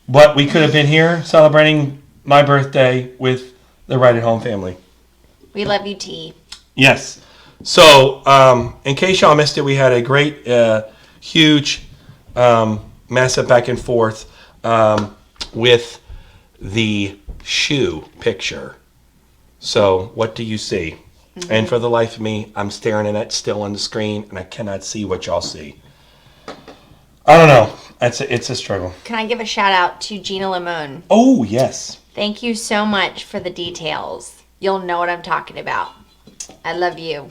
But we could have been here celebrating my birthday with the right at home family. We love you, T. Yes. So, in case y'all missed it, we had a great, huge, massive back and forth with the shoe picture. So, what do you see? Mm-hmm. And for the life of me, I'm staring at it still on the screen, and I cannot see what y'all see. I don't know. It's a struggle. Can I give a shout out to Gina Limon? Oh, yes. Thank you so much for the details. You'll know what I'm talking about. I love you.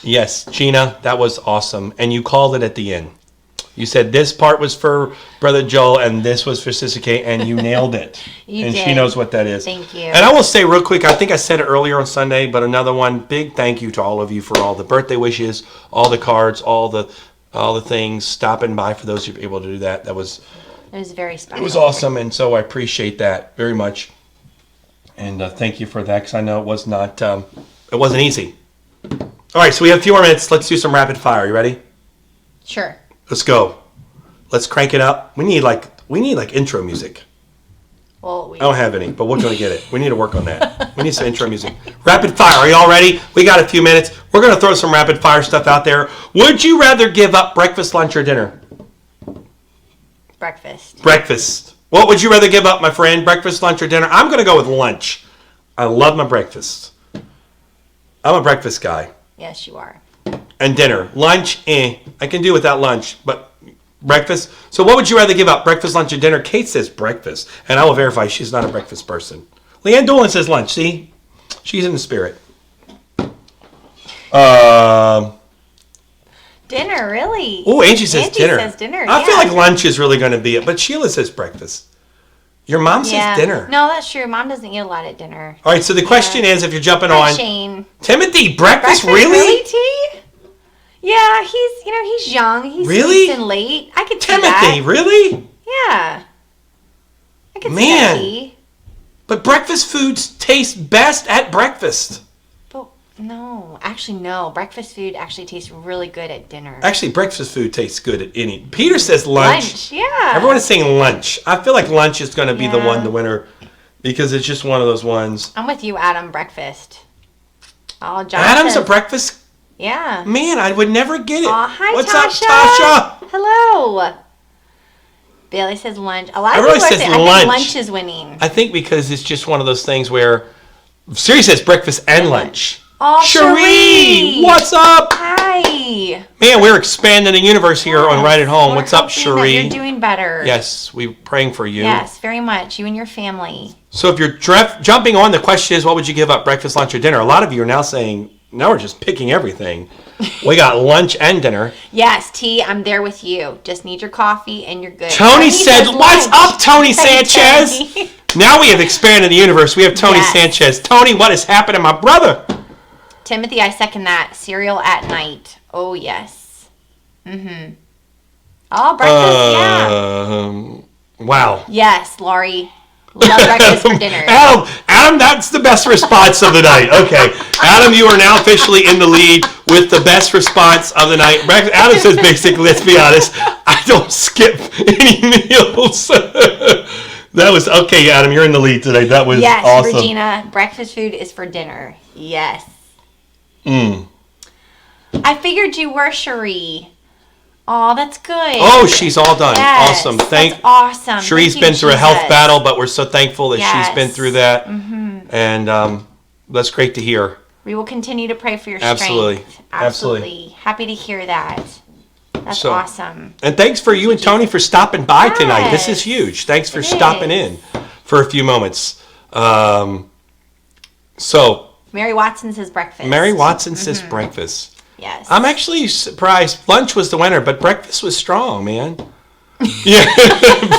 Yes, Gina, that was awesome. And you called it at the end. You said this part was for Brother Joel and this was for Sister Kate, and you nailed it. You and did. she knows what that is. Thank you. And I will say real quick, I think I said it earlier on Sunday, but another one, big thank you to all of you for all the birthday wishes, all the cards, all the things, stopping by for those who were able to do that. It was very special. It was awesome, and so I appreciate that very much. And thank you for that, because I know it was not, it wasn't easy. All right, so we have a few more minutes. Let's do some rapid fire. You ready? Sure. Let's go. Let's crank it up. We need like intro music. Well, I don't have any, but we're going to get it. We need to work on that. We need some intro music. Rapid fire. Are y'all ready? We got a few minutes. We're going to throw some rapid fire stuff out there. Would you rather give up breakfast, lunch, or dinner? Breakfast. Breakfast. What would you rather give up, my friend? Breakfast, lunch, or dinner? I'm going to go with lunch. I love my breakfast. I'm a breakfast guy. Yes, you are. And dinner. Lunch, I can do without lunch, but breakfast. So what would you rather give up, breakfast, lunch, or dinner? Kate says breakfast, and I will verify she's not a breakfast person. Leanne Dolan says lunch. See? She's in the spirit. Dinner, really? Oh, Angie says Angie dinner. says dinner, I feel yeah. like lunch is really going to be it, but Sheila says breakfast. Your mom says dinner. No, that's true. Mom doesn't eat a lot at dinner. All right, so the question is, if you're jumping Hi, on... Shane. Timothy, breakfast, really? Really, T? Yeah, he's young. He's Really? sleeps in late. I could see Timothy, that. really? Yeah. I could see Man. that, T. But breakfast foods taste best at breakfast. But No, actually, no. Breakfast food actually tastes really good at dinner. Actually, breakfast food tastes good at any. Peter says lunch. Yeah. Everyone is saying lunch. I feel like lunch is going to be the Yeah. one, the winner, because it's just one of those ones. I'm with you, Adam. Breakfast. Oh, John Adam's says, a breakfast Yeah. man. I would never get it. Aw, hi, What's Tasha. up, Tasha? Hello. Bailey says lunch. A lot of Everybody people are says saying, I lunch. think lunch is winning. I think because it's just one of those things where Siri says breakfast and lunch. Oh, Cherie, what's up? Hi. Man, we're expanding the universe here on Right at Home. We're What's up, hoping that Cherie? You're doing better. Yes, we're praying for you. Yes, very much. You and your family. So if you're jumping on, the question is, what would you give up, breakfast, lunch, or dinner? A lot of you are now saying, no, we're just picking everything. We got lunch and dinner. Yes, T, I'm there with you. Just need your coffee and you're good. Tony said, what's up, Tony Hey, Sanchez? Tony. Now we have expanded the universe. We have Tony Yes. Sanchez. Tony, what is happening, my brother? Timothy, I second that. Cereal at night. Oh, yes. Mm-hmm. Oh, breakfast, yeah. Wow. Yes, Laurie. Love breakfast for dinner. Adam, that's the best response of the night. Okay. Adam, you are now officially in the lead with the best response of the night. Adam says basically, let's be honest, I don't skip any meals. That was, okay, Adam, you're in the lead today. That was Yes, awesome. Regina, breakfast food is for dinner. Yes. Mm. I figured you were, Cherie. Oh, that's good. Oh, she's all done. Yes, Awesome. that's awesome. Cherie's Thank you, been through a health Jesus. battle, but we're so thankful that she's been Yes. through that. Mm-hmm. And that's great to hear. We will continue to pray for your Absolutely. strength. Absolutely. Happy to hear that. That's So- awesome. And thanks for you and Tony for stopping by tonight. This is Yes, huge. Thanks for it stopping is. in for a few moments. So, Mary Watson says breakfast. Mary Watson says breakfast. Yes. I'm actually surprised. Lunch was the winner, but breakfast was strong, man. Yeah,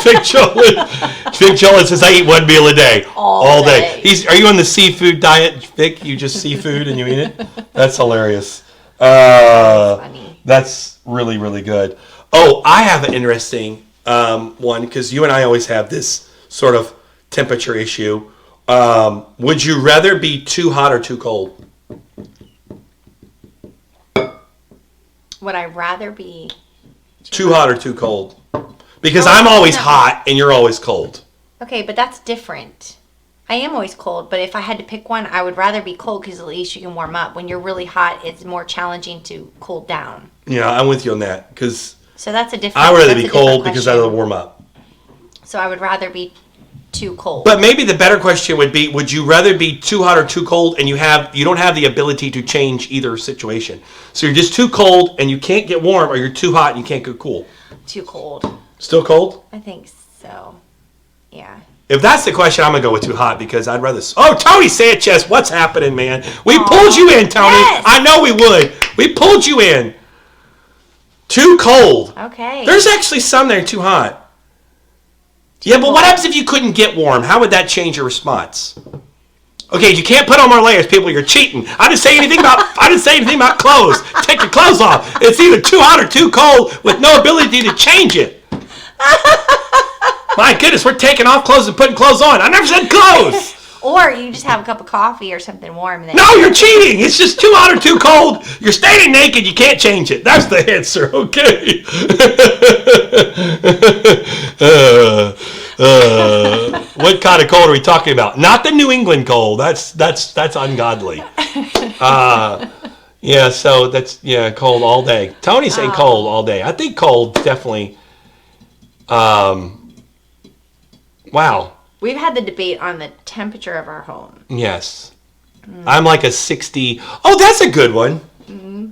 Big Joel says I eat one meal a day, all day. Are you on the seafood diet, Vic? You just seafood and you eat it? That's hilarious. funny. That's really, really good. Oh, I have an interesting one because you and I always have this sort of temperature issue. Would you rather be too hot or too cold? Would I rather be Too hot or too cold? Because I'm always hot and you're always cold. Okay, but that's different. I am always cold, but if I had to pick one, I would rather be cold because at least you can warm up. When you're really hot, it's more challenging to cool down. Yeah, I'm with you on that because So that's a different. I would rather that's be a different cold because I question. would warm up. So I would rather be too cold. But maybe the better question would be: would you rather be too hot or too cold, and you don't have the ability to change either situation? So you're just too cold and you can't get warm, or you're too hot and you can't get cool. Too cold. Still cold? I think so. Yeah. If that's the question, I'm gonna go with too hot because I'd rather. Oh, Tony Sanchez, what's happening, man? We pulled you in, Tony. Yes. I know we would. We pulled you in. Too cold. Okay. There's actually some that are too hot. Yeah, but what happens if you couldn't get warm? How would that change your response? Okay, you can't put on more layers, people. You're cheating. I didn't say anything about clothes. Take your clothes off. It's either too hot or too cold with no ability to change it. My goodness, we're taking off clothes and putting clothes on. I never said clothes. Or you just have a cup of coffee or something warm. And then No, you're cheating. It's just too hot or too cold. You're standing naked. You can't change it. That's the answer. Okay. What kind of cold are we talking about? Not the New England cold. That's ungodly. Yeah. So that's cold all day. Tony's saying cold all day. I think cold definitely. Wow. We've had the debate on the temperature of our home. Yes. I'm like a 60. Oh, that's a good one.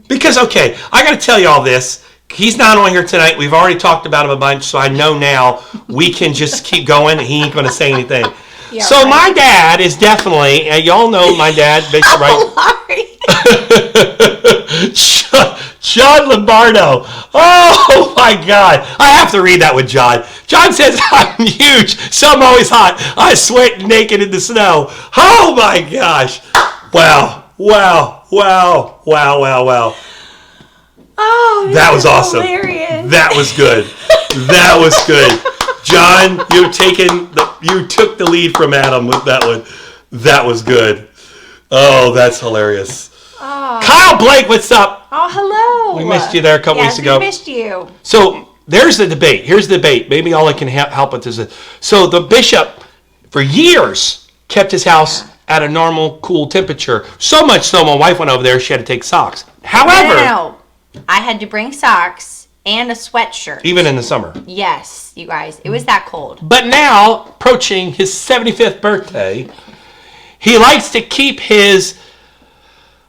Because, okay, I got to tell you all this. He's not on here tonight. We've already talked about him a bunch, so I know now we can just keep going and he ain't going to say anything. Yeah, so right. my dad is definitely, y'all know my dad, Bishop Wright. John Lombardo. Oh my God. I have to read that with John. John says, I'm huge, so I'm always hot. I sweat naked in the snow. Oh my gosh. Wow. Wow. Wow. Wow. Wow. Wow. Oh, That was awesome. hilarious. That was good. That was good. John, you took the lead from Adam with that one. That was good. Oh, that's hilarious. Kyle Blake, what's up? Oh, hello. We missed you there a couple weeks ago. We missed you. So there's the debate. Here's the debate. Maybe all I can help with is so the bishop, for years, kept his house at a normal, cool temperature. So much so, my wife went over there. She had to take socks. However, No. I had to bring socks and a sweatshirt. even in the summer. Yes, you guys. It was that cold. But now, approaching his 75th birthday, he likes to keep his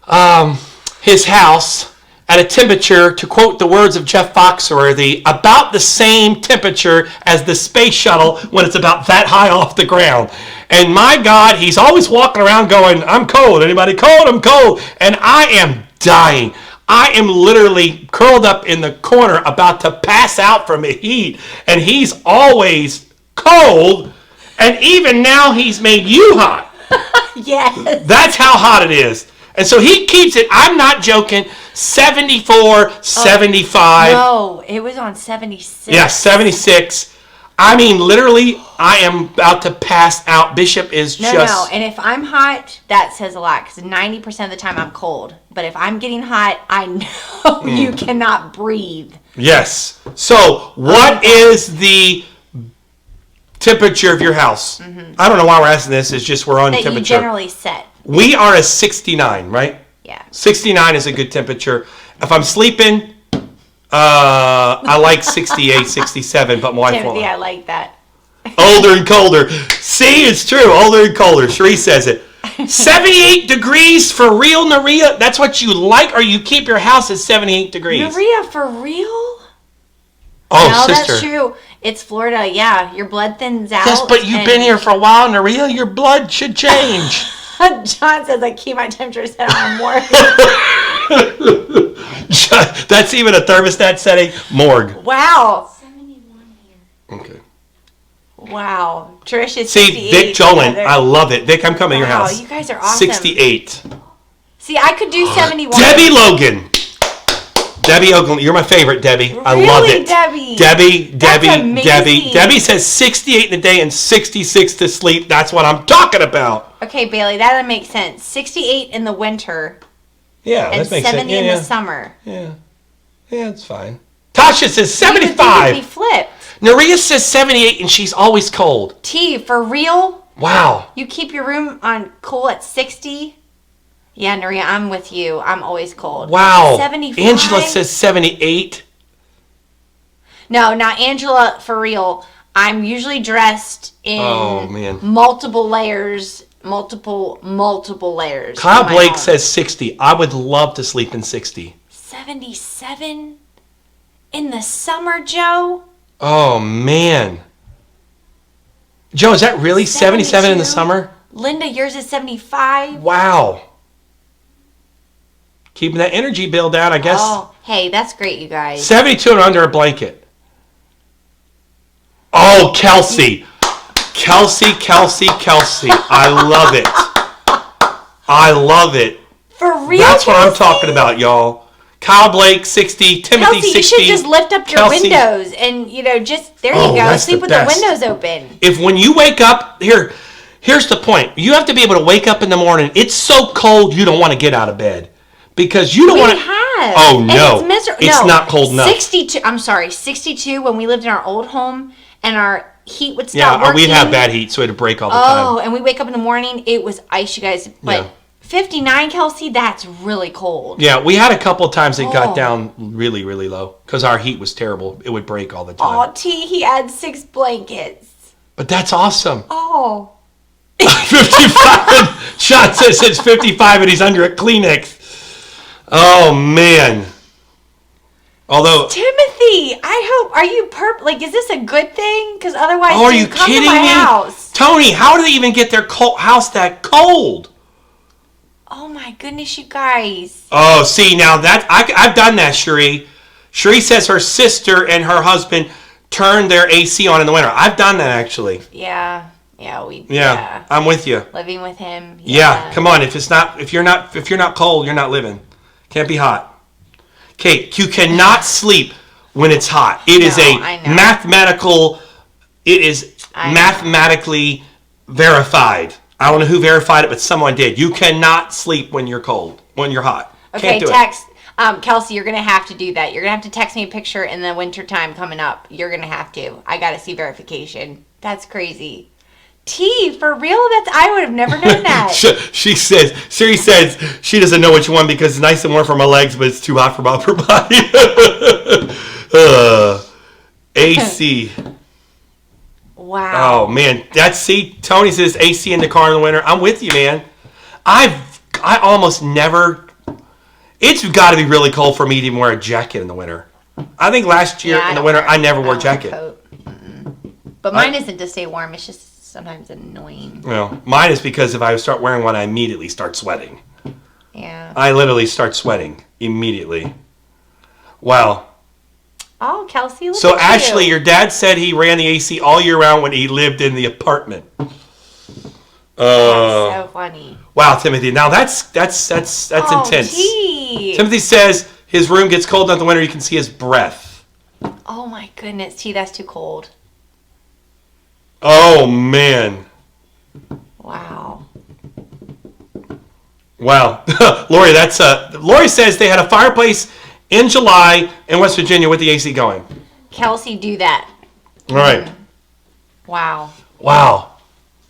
house at a temperature, to quote the words of Jeff Foxworthy, about the same temperature as the space shuttle when it's about that high off the ground. And my God, he's always walking around going, I'm cold. Anybody cold? I'm cold. And I am dying. I am literally curled up in the corner about to pass out from the heat. And he's always cold. And even now he's made you hot. Yes. That's how hot it is. And so he keeps it, I'm not joking, 74, 75. No, it was on 76. Yeah, 76. I mean, literally, I am about to pass out. Bishop is No, just... and if I'm hot, that says a lot, because 90% of the time I'm cold. But if I'm getting hot, I know you cannot breathe. Yes. So, what is the temperature of your house? I don't know why we're asking this. It's just we're on That temperature. you generally set. We are a 69, right? Yeah. 69 is a good temperature. If I'm sleeping, I like 68, 67, but my wife won't. Timothy, I like that. Older and colder. See, it's true. Older and colder. Cherie says it. 78 degrees for real, Naria? That's what you like, or you keep your house at 78 degrees? Maria, for real? Oh, No, sister. that's true. It's Florida, yeah. Your blood thins out. Yes, but you've been here for a while, Naria. Your blood should change. John says I keep my temperature set on more. That's even a thermostat setting. Morgue. Wow. 71 here. Okay. Wow. Trish is See, 68. Vic Jolin. Yeah, I love it. Vic, I'm coming to your Wow, house. you guys are awesome. 68. See, I could do 71. Debbie Logan. Debbie Oakland, you're my favorite, Debbie. I love Really, it. Debbie? Debbie. amazing. Debbie says 68 in the day and 66 to sleep. That's what I'm talking about. Okay, Bailey, that makes sense. 68 in the winter Yeah, and that makes 70 sense. in Yeah, the summer. yeah, it's fine. Tasha says You would think it'd 75. be flipped. Naria says 78 and she's always cold. T, for real? Wow. You keep your room on cool at 60? Yeah, Naria, I'm with you. I'm always cold. Wow. 75? Angela says 78. No, not Angela, for real. I'm usually dressed in Oh, man. multiple layers. Multiple layers. Kyle in my Blake home. says 60. I would love to sleep in 60. 77 in the summer, Joe? Oh, man. Joe, is that really 77 in the 72? summer? Linda, yours is 75. Wow. Keeping that energy bill down, I guess. Oh, hey, that's great, you guys. 72 and under a blanket. Oh, Kelsey. Kelsey. I love it. I love it. For real, That's what I'm Kelsey? talking about, y'all. Kyle Blake, 60. Timothy, Kelsey, 60. you should just lift up your Kelsey. windows and, just, there Oh, you go. that's Sleep the with best. the windows open. If when you wake up, here's the point. You have to be able to wake up in the morning. It's so cold you don't want to get out of bed. Because you don't want to... have. Oh, And no. It's miserable. It's not cold enough. 62, I'm sorry, 62 when we lived in our old home and our heat would stop Yeah, or working. we'd have bad heat, so we had to break all the time. Oh, and we wake up in the morning, it was ice, you guys. But Yeah. 59, Kelsey, that's really cold. Yeah, we had a couple of times it got Oh. down really, really low because our heat was terrible. It would break all the time. Oh, T, he had 6 blankets. But that's awesome. Oh. 55. Sean says it's 55 and he's under a Kleenex. Oh, man. Although, Timothy, I hope, are you is this a good thing? Because otherwise, oh, are you come kidding to my me? house. Tony, how do they even get their house that cold? Oh my goodness, you guys. Oh, see, now that I've done that, Cherie. Cherie says her sister and her husband turned their AC on in the winter. I've done that, actually. Yeah, Yeah, I'm with you. living with him. Yeah, come on. If you're not cold, you're not living. Can't be hot. Okay, you cannot sleep when it's hot. It is I know. mathematically verified. I don't know who verified it, but someone did. You cannot sleep when you're cold, when you're hot. Okay, Can't do it. text. Kelsey, you're going to have to do that. You're going to have to text me a picture in the winter time coming up. You're going to have to. I got to see verification. That's crazy. T, for real? I would have never known that. Siri says she doesn't know which one because it's nice and warm for my legs, but it's too hot for my upper body. AC. Wow. Oh man, Tony says AC in the car in the winter. I'm with you, man. I almost never. It's got to be really cold for me to even wear a jacket in the winter. I think last year in the winter I never wore a jacket. But mine isn't to stay warm. It's just sometimes annoying. Well, mine is because if I start wearing one, I immediately start sweating. Yeah. I literally start sweating immediately. Wow. Oh, Kelsey, look So at Ashley, you. your dad said he ran the AC all year round when he lived in the apartment. That's so funny. Wow, Timothy. Now that's Oh, intense. T. Timothy says his room gets cold in the winter. You can see his breath. Oh my goodness, T, that's too cold. Oh man. Wow. Wow. Lori, Lori says they had a fireplace in July in West Virginia with the AC going. Kelsey, do that. All right. Wow. Wow.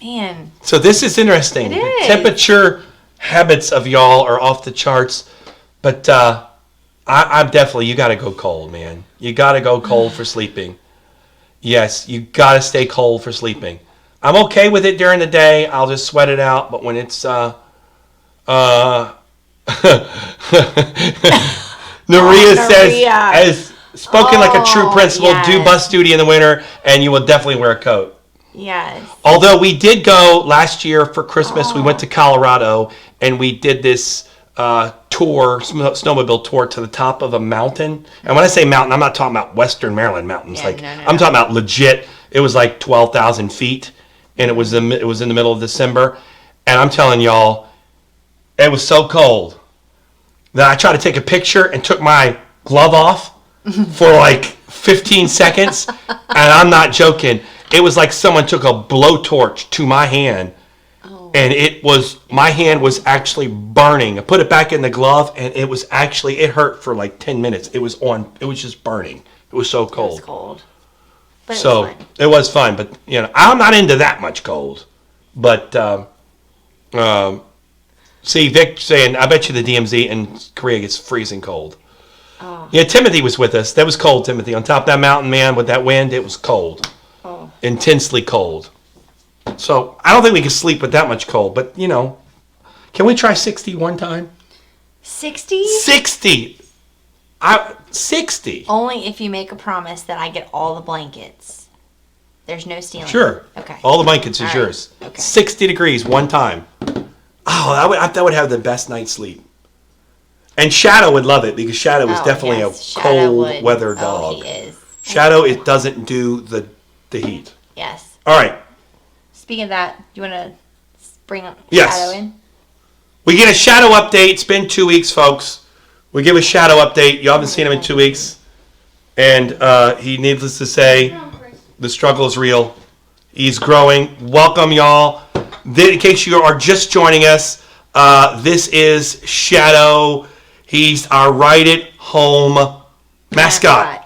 Man. So this is interesting. It The is. temperature habits of y'all are off the charts, but I'm definitely, you got to go cold, man. You got to go cold for sleeping. Yes, you got to stay cold for sleeping. I'm okay with it during the day. I'll just sweat it out, but when it's Naria says, Naria. as spoken like a true Oh, principal, do yes. bus duty in the winter, and you will definitely wear a coat. Yes. Although we did go last year for Christmas, we went to Colorado, and we did this snowmobile tour to the top of a mountain. And when I say mountain, I'm not talking about Western Maryland mountains. Yeah, I'm talking about legit. It was like 12,000 feet, and it was in the middle of December. And I'm telling y'all, it was so cold that I tried to take a picture and took my glove off for like 15 seconds. And I'm not joking. It was like someone took a blowtorch to my hand. And my hand was actually burning. I put it back in the glove, and it hurt for like 10 minutes. It was just burning. It was so It cold. was cold. But So it was fun. it was fun, but I'm not into that much cold. But see, Vic saying, I bet you the DMZ in Korea gets freezing cold. Oh. Yeah, Timothy was with us. That was cold, Timothy. On top of that mountain, man, with that wind, it was cold. Oh. Intensely cold. So I don't think we can sleep with that much cold, but can we try 60 one time? 60? 60. 60. Only if you make a promise that I get all the blankets. There's no stealing. Sure. Okay. All the blankets is All right. yours. Okay. 60 degrees one time. Oh, that would have the best night's sleep. And Shadow would love it because Shadow is definitely yes, a Shadow cold would. weather Oh, dog. he is. Shadow, it doesn't do the heat. Yes. All right. Speaking of that, do you want to bring up Yes. Shadow in? We get a Shadow update. It's been 2 weeks, folks. We give a Shadow update. You haven't seen him in 2 weeks. And he, needless to say, the struggle is real. He's growing. Welcome, y'all. In case you are just joining us, this is Shadow. He's our Wright at Home mascot.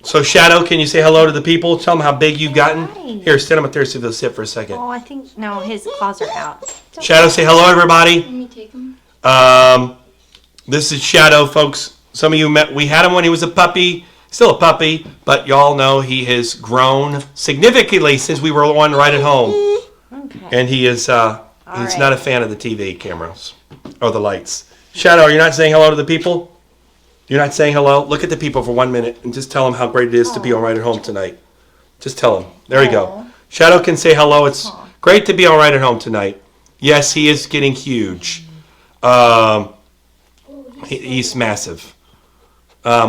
So, Shadow, can you say hello to the people? Tell them how big you've gotten. Hi. Here, stand up there so they'll sit for a second. Oh, I think, no, his claws are out. It's okay. Shadow, say hello, everybody. Let me take them. This is Shadow, folks. Some of you met. We had him when he was a puppy. Still a puppy, but y'all know he has grown significantly since we were on Right at Home. Okay. And he is he's right. not a fan of the TV cameras or the lights. Shadow, are you not saying hello to the people? You're not saying hello? Look at the people for 1 minute and just tell them how great it is to be on Right at Home tonight. Just tell them. There you go. Aw. Shadow can say hello. It's great to be on Right at Home tonight. Yes, he is getting huge. He's massive.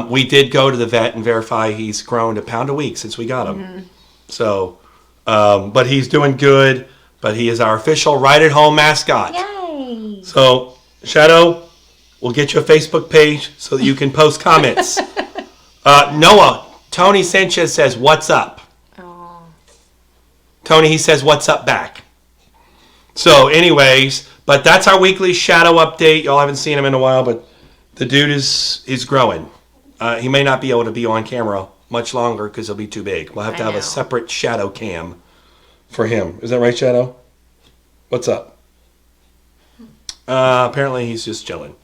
We did go to the vet and verify he's grown a pound a week since we got him. So, but he's doing good. But he is our official Right at Home mascot. Yay. So, Shadow, we'll get you a Facebook page so that you can post comments. Noah, Tony Sanchez says, "What's up?" Oh. Tony, he says, "What's up?" back. So, anyways, but that's our weekly Shadow update. Y'all haven't seen him in a while, but The dude is growing. He may not be able to be on camera much longer because he'll be too big. We'll have to have a separate shadow cam for him. Is that right, Shadow? What's up? Apparently he's just chilling.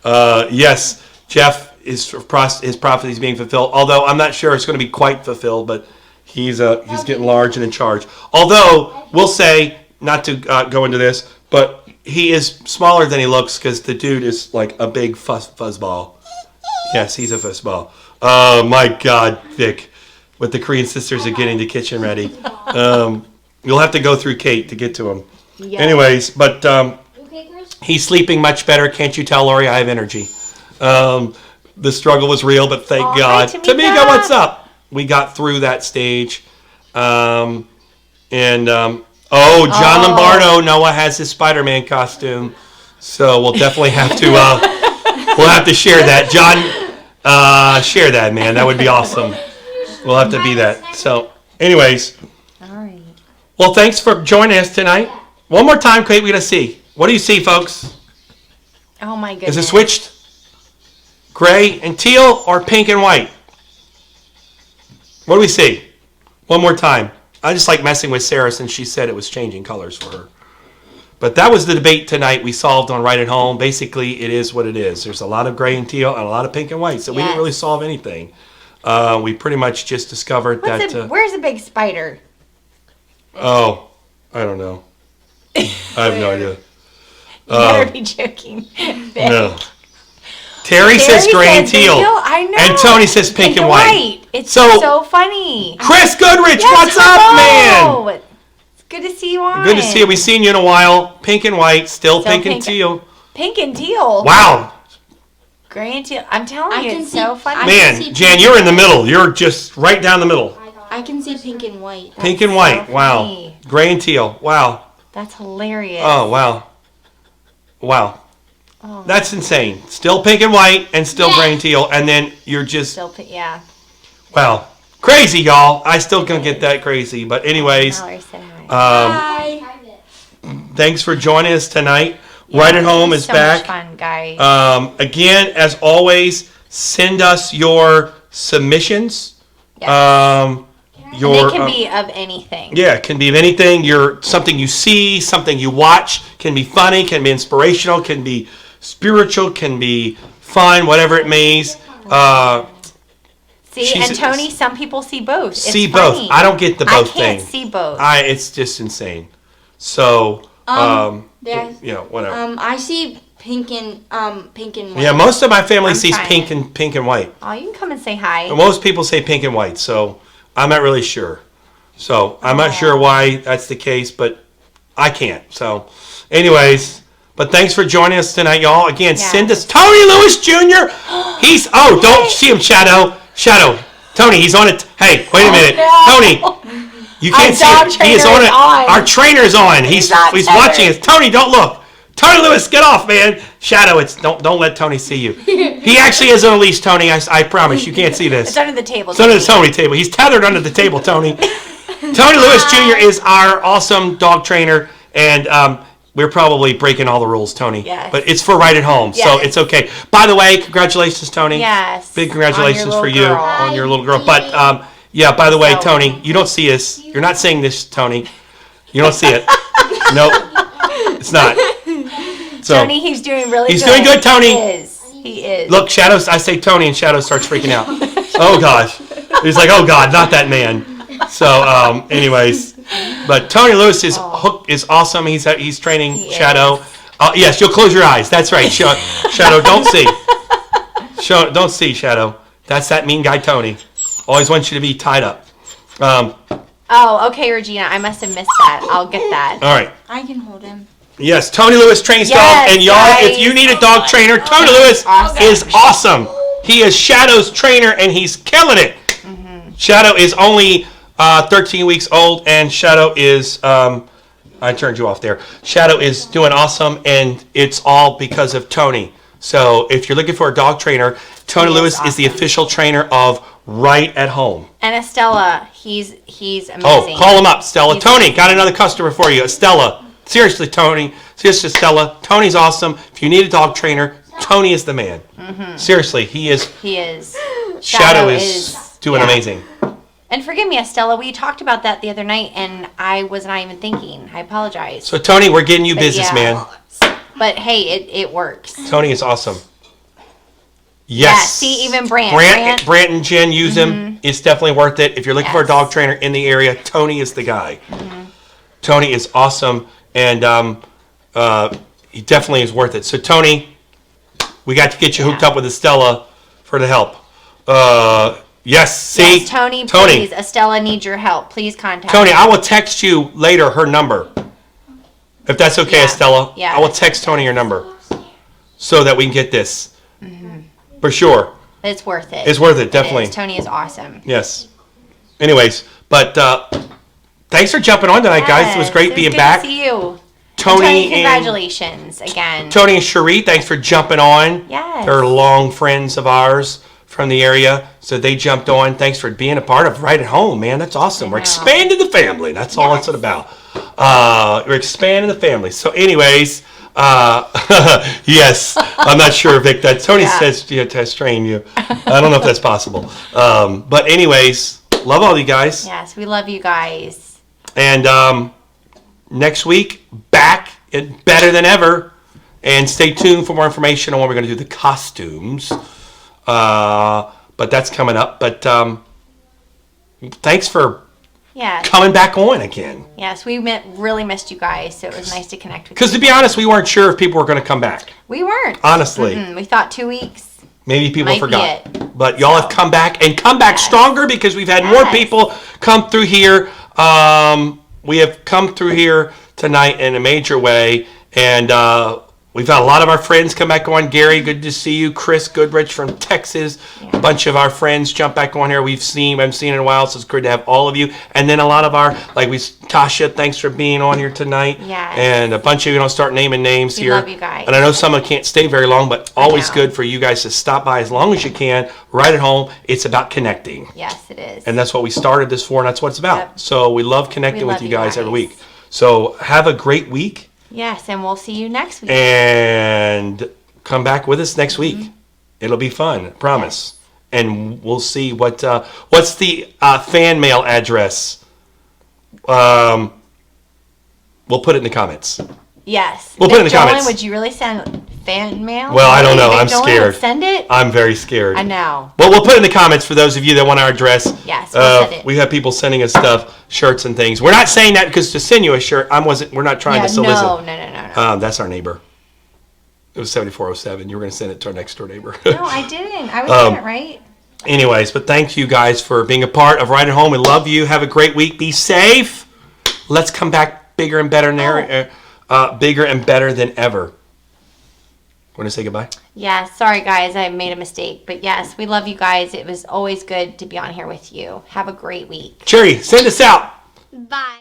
Yes, Jeff, his prophecy is being fulfilled. Although I'm not sure it's going to be quite fulfilled, but he's getting large and in charge. Although we'll say, not to go into this, but he is smaller than he looks because the dude is like a big fuzzball. Yes, he's a fuzzball. Oh my God, Vic, what the Korean sisters are getting the kitchen ready. You'll have to go through Kate to get to him. Yeah. Anyways, but he's sleeping much better. Can't you tell, Lori? I have energy. The struggle was real, but thank God. Hi, Tamika, what's up? We got through that stage. John Lombardo, Noah has his Spider-Man costume, so we'll definitely have to share that. John, share that, man. That would be awesome. We'll have to be that. So, anyways. All right. Well, thanks for joining us tonight. One more time, Kate, we gotta see. What do you see, folks? Oh my goodness. Is it switched? Gray and teal or pink and white? What do we see? One more time. I just like messing with Sarah since she said it was changing colors for her. But that was the debate tonight we solved on Right at Home. Basically, it is what it is. There's a lot of gray and teal and a lot of pink and white, so we didn't really solve anything. We pretty much just discovered where's the big spider? Oh, I don't know. I have no idea. You better be joking. No. Terry says gray and teal. I know. And Tony says pink and white. It's so funny. Chris Goodrich, what's up, man? It's good to see you on. Good to see you. We've seen you in a while. Pink and white, still pink and teal. Pink and teal. Wow. Gray and teal. I'm telling you, it's so funny. Man, Jan, you're in the middle. You're just right down the middle. I can see pink and white. Pink and white. Wow. Gray and teal. Wow. That's hilarious. Oh, wow. Wow. Oh. That's insane. Still pink and white and still gray and teal, and then you're just... Still yeah. Wow. Crazy, y'all. I still can't get that crazy. But anyways, hi. Thanks for joining us tonight. Yeah, Right at Home is back. Much fun, guys. Again, as always, send us your submissions. Yes. They can be of anything. Yeah, it can be of anything. Something you see, something you watch. Can be funny, can be inspirational, can be spiritual, can be fun, whatever it may. See, and Tony, some people see both. It's see funny. Both. I don't get the both thing. I can't see both. It's just insane. So, whatever. I see pink and white. Yeah, most of my family sees pink and white. Oh, you can come and say hi. Most people say pink and white, so I'm not really sure. So I'm not sure why that's the case, but I can't. So, anyways, but thanks for joining us tonight, y'all. Again, send us Tony Lewis Jr. Don't see him, Shadow. Tony, he's on it. Hey, wait a minute. Tony, you can't see him. He is on it. Our trainer's on. He's watching us. Tony, don't look. Tony Lewis, get off, man. Shadow, don't let Tony see you. He actually is on a leash, Tony. I promise. You can't see this. It's under the table. It's under the Tony table. He's tethered under the table, Tony. Tony Lewis Jr. is our awesome dog trainer, and we're probably breaking all the rules, Tony. Yes. But it's for Right at Home, so it's okay. By the way, congratulations, Tony. Yes. Big congratulations for you on your little girl. But, by the way, Tony, you don't see us. You're not saying this, Tony. You don't see it. Nope. It's not. So, Tony, he's doing really good. He's doing good, Tony. He is. Look, Shadows, I say Tony, and Shadow starts freaking out. Oh, gosh. He's like, oh, God, not that man. So, anyways. But Tony Lewis is awesome. He's training Shadow. Yes, you'll close your eyes. That's right. Shadow, don't see. Don't see, Shadow. That's that mean guy, Tony. Always wants you to be tied up. Okay, Regina. I must have missed that. I'll get that. All right. I can hold him. Yes, Tony Lewis trains dogs. And y'all, if you need a dog trainer, Tony Lewis is awesome. He is Shadow's trainer, and he's killing it. Mm-hmm. Shadow is only 13 weeks old, and Shadow is... I turned you off there. Shadow is doing awesome, and it's all because of Tony. So if you're looking for a dog trainer, Tony Lewis is the official trainer of Right at Home. And Estella, he's amazing. Oh, call him up, Stella. Tony, got another customer for you. Estella. Seriously, Tony. Seriously, Stella. Tony's awesome. If you need a dog trainer, Tony is the man. Seriously, he is. He is. Shadow is doing yeah. amazing. And forgive me, Estella, we talked about that the other night, and I was not even thinking. I apologize. So, Tony, we're getting you But business, yeah. man. But hey, it works. Tony is awesome. Yeah, Yes. see, even Brant. Brant and Jen use him. It's definitely worth it. If you're looking for a Yes. dog trainer in the area, Tony is the guy. Tony is awesome, and he definitely is worth it. So, Tony, we got to get you hooked up with Estella for the help. Yes, see? Yes, Tony, please. Estella needs your help. Please contact Tony, her. I will text you later her number. If that's okay, Yeah. Estella. Yeah, I will that's text Tony your number so that we can get this. For sure. It's worth it. It's worth it, definitely. It is. Tony is awesome. Yes. Anyways, but thanks for jumping on tonight, guys. It was great being good back. to see you. Tony and congratulations again. Tony and Cherie, thanks for jumping on. Yes. They're long friends of ours from the area, so they jumped on. Thanks for being a part of Right at Home, man. That's awesome. We're expanding the family. That's all it's about. We're expanding the family. So, anyways, yes, I'm not sure, Vic. That Tony says to strain you. I don't know if that's possible. But anyways, love all you guys. Yes, we love you guys. And next week, back and better than ever. And stay tuned for more information on when we're going to do the costumes. But that's coming up. But thanks for coming back on again. Yes, we really missed you guys, so it was nice to connect with you. Because to be honest, we weren't sure if people were going to come back. We weren't. Honestly. We thought 2 weeks. Maybe people Might be forgot. it. But y'all have come back and come back stronger because we've had more people come through here. We have come through here tonight in a major way. And we've had a lot of our friends come back on. Gary, good to see you. Chris Goodrich from Texas. A bunch of our friends jump back on here. Haven't seen in a while, so it's good to have all of you. And then a lot of our, Tasha, thanks for being on here tonight. Yes. And a bunch of you don't start naming names here. We love you guys. And I know some can't stay very long, but always good for you guys to stop by as long as you can. Right at home, it's about connecting. Yes, it is. And that's what we started this for, and that's what it's about. Yep. So we love connecting with you guys every week. So have a great week. Yes, and we'll see you next week. And come back with us next week. It'll be fun, I promise. Yes. And we'll see what's the fan mail address. We'll put it in the comments. Yes. We'll put it in the comments. Would you really send fan mail? Well, I don't know. I'm Dolan scared. would send it? I'm very scared. I know. Well, we'll put it in the comments for those of you that want our address. Yes, we'll send it. We have people sending us stuff, shirts and things. We're not saying that because to send you a shirt, we're not trying to solicit. No. That's our neighbor. It was 7407. You were going to send it to our next door neighbor. No, I didn't. I was doing it right. Anyways, but thank you guys for being a part of Right at Home. We love you. Have a great week. Be safe. Let's come back bigger and better than ever. Want to say goodbye? Yeah, sorry guys, I made a mistake. But yes, we love you guys. It was always good to be on here with you. Have a great week. Cherry, send us out. Bye.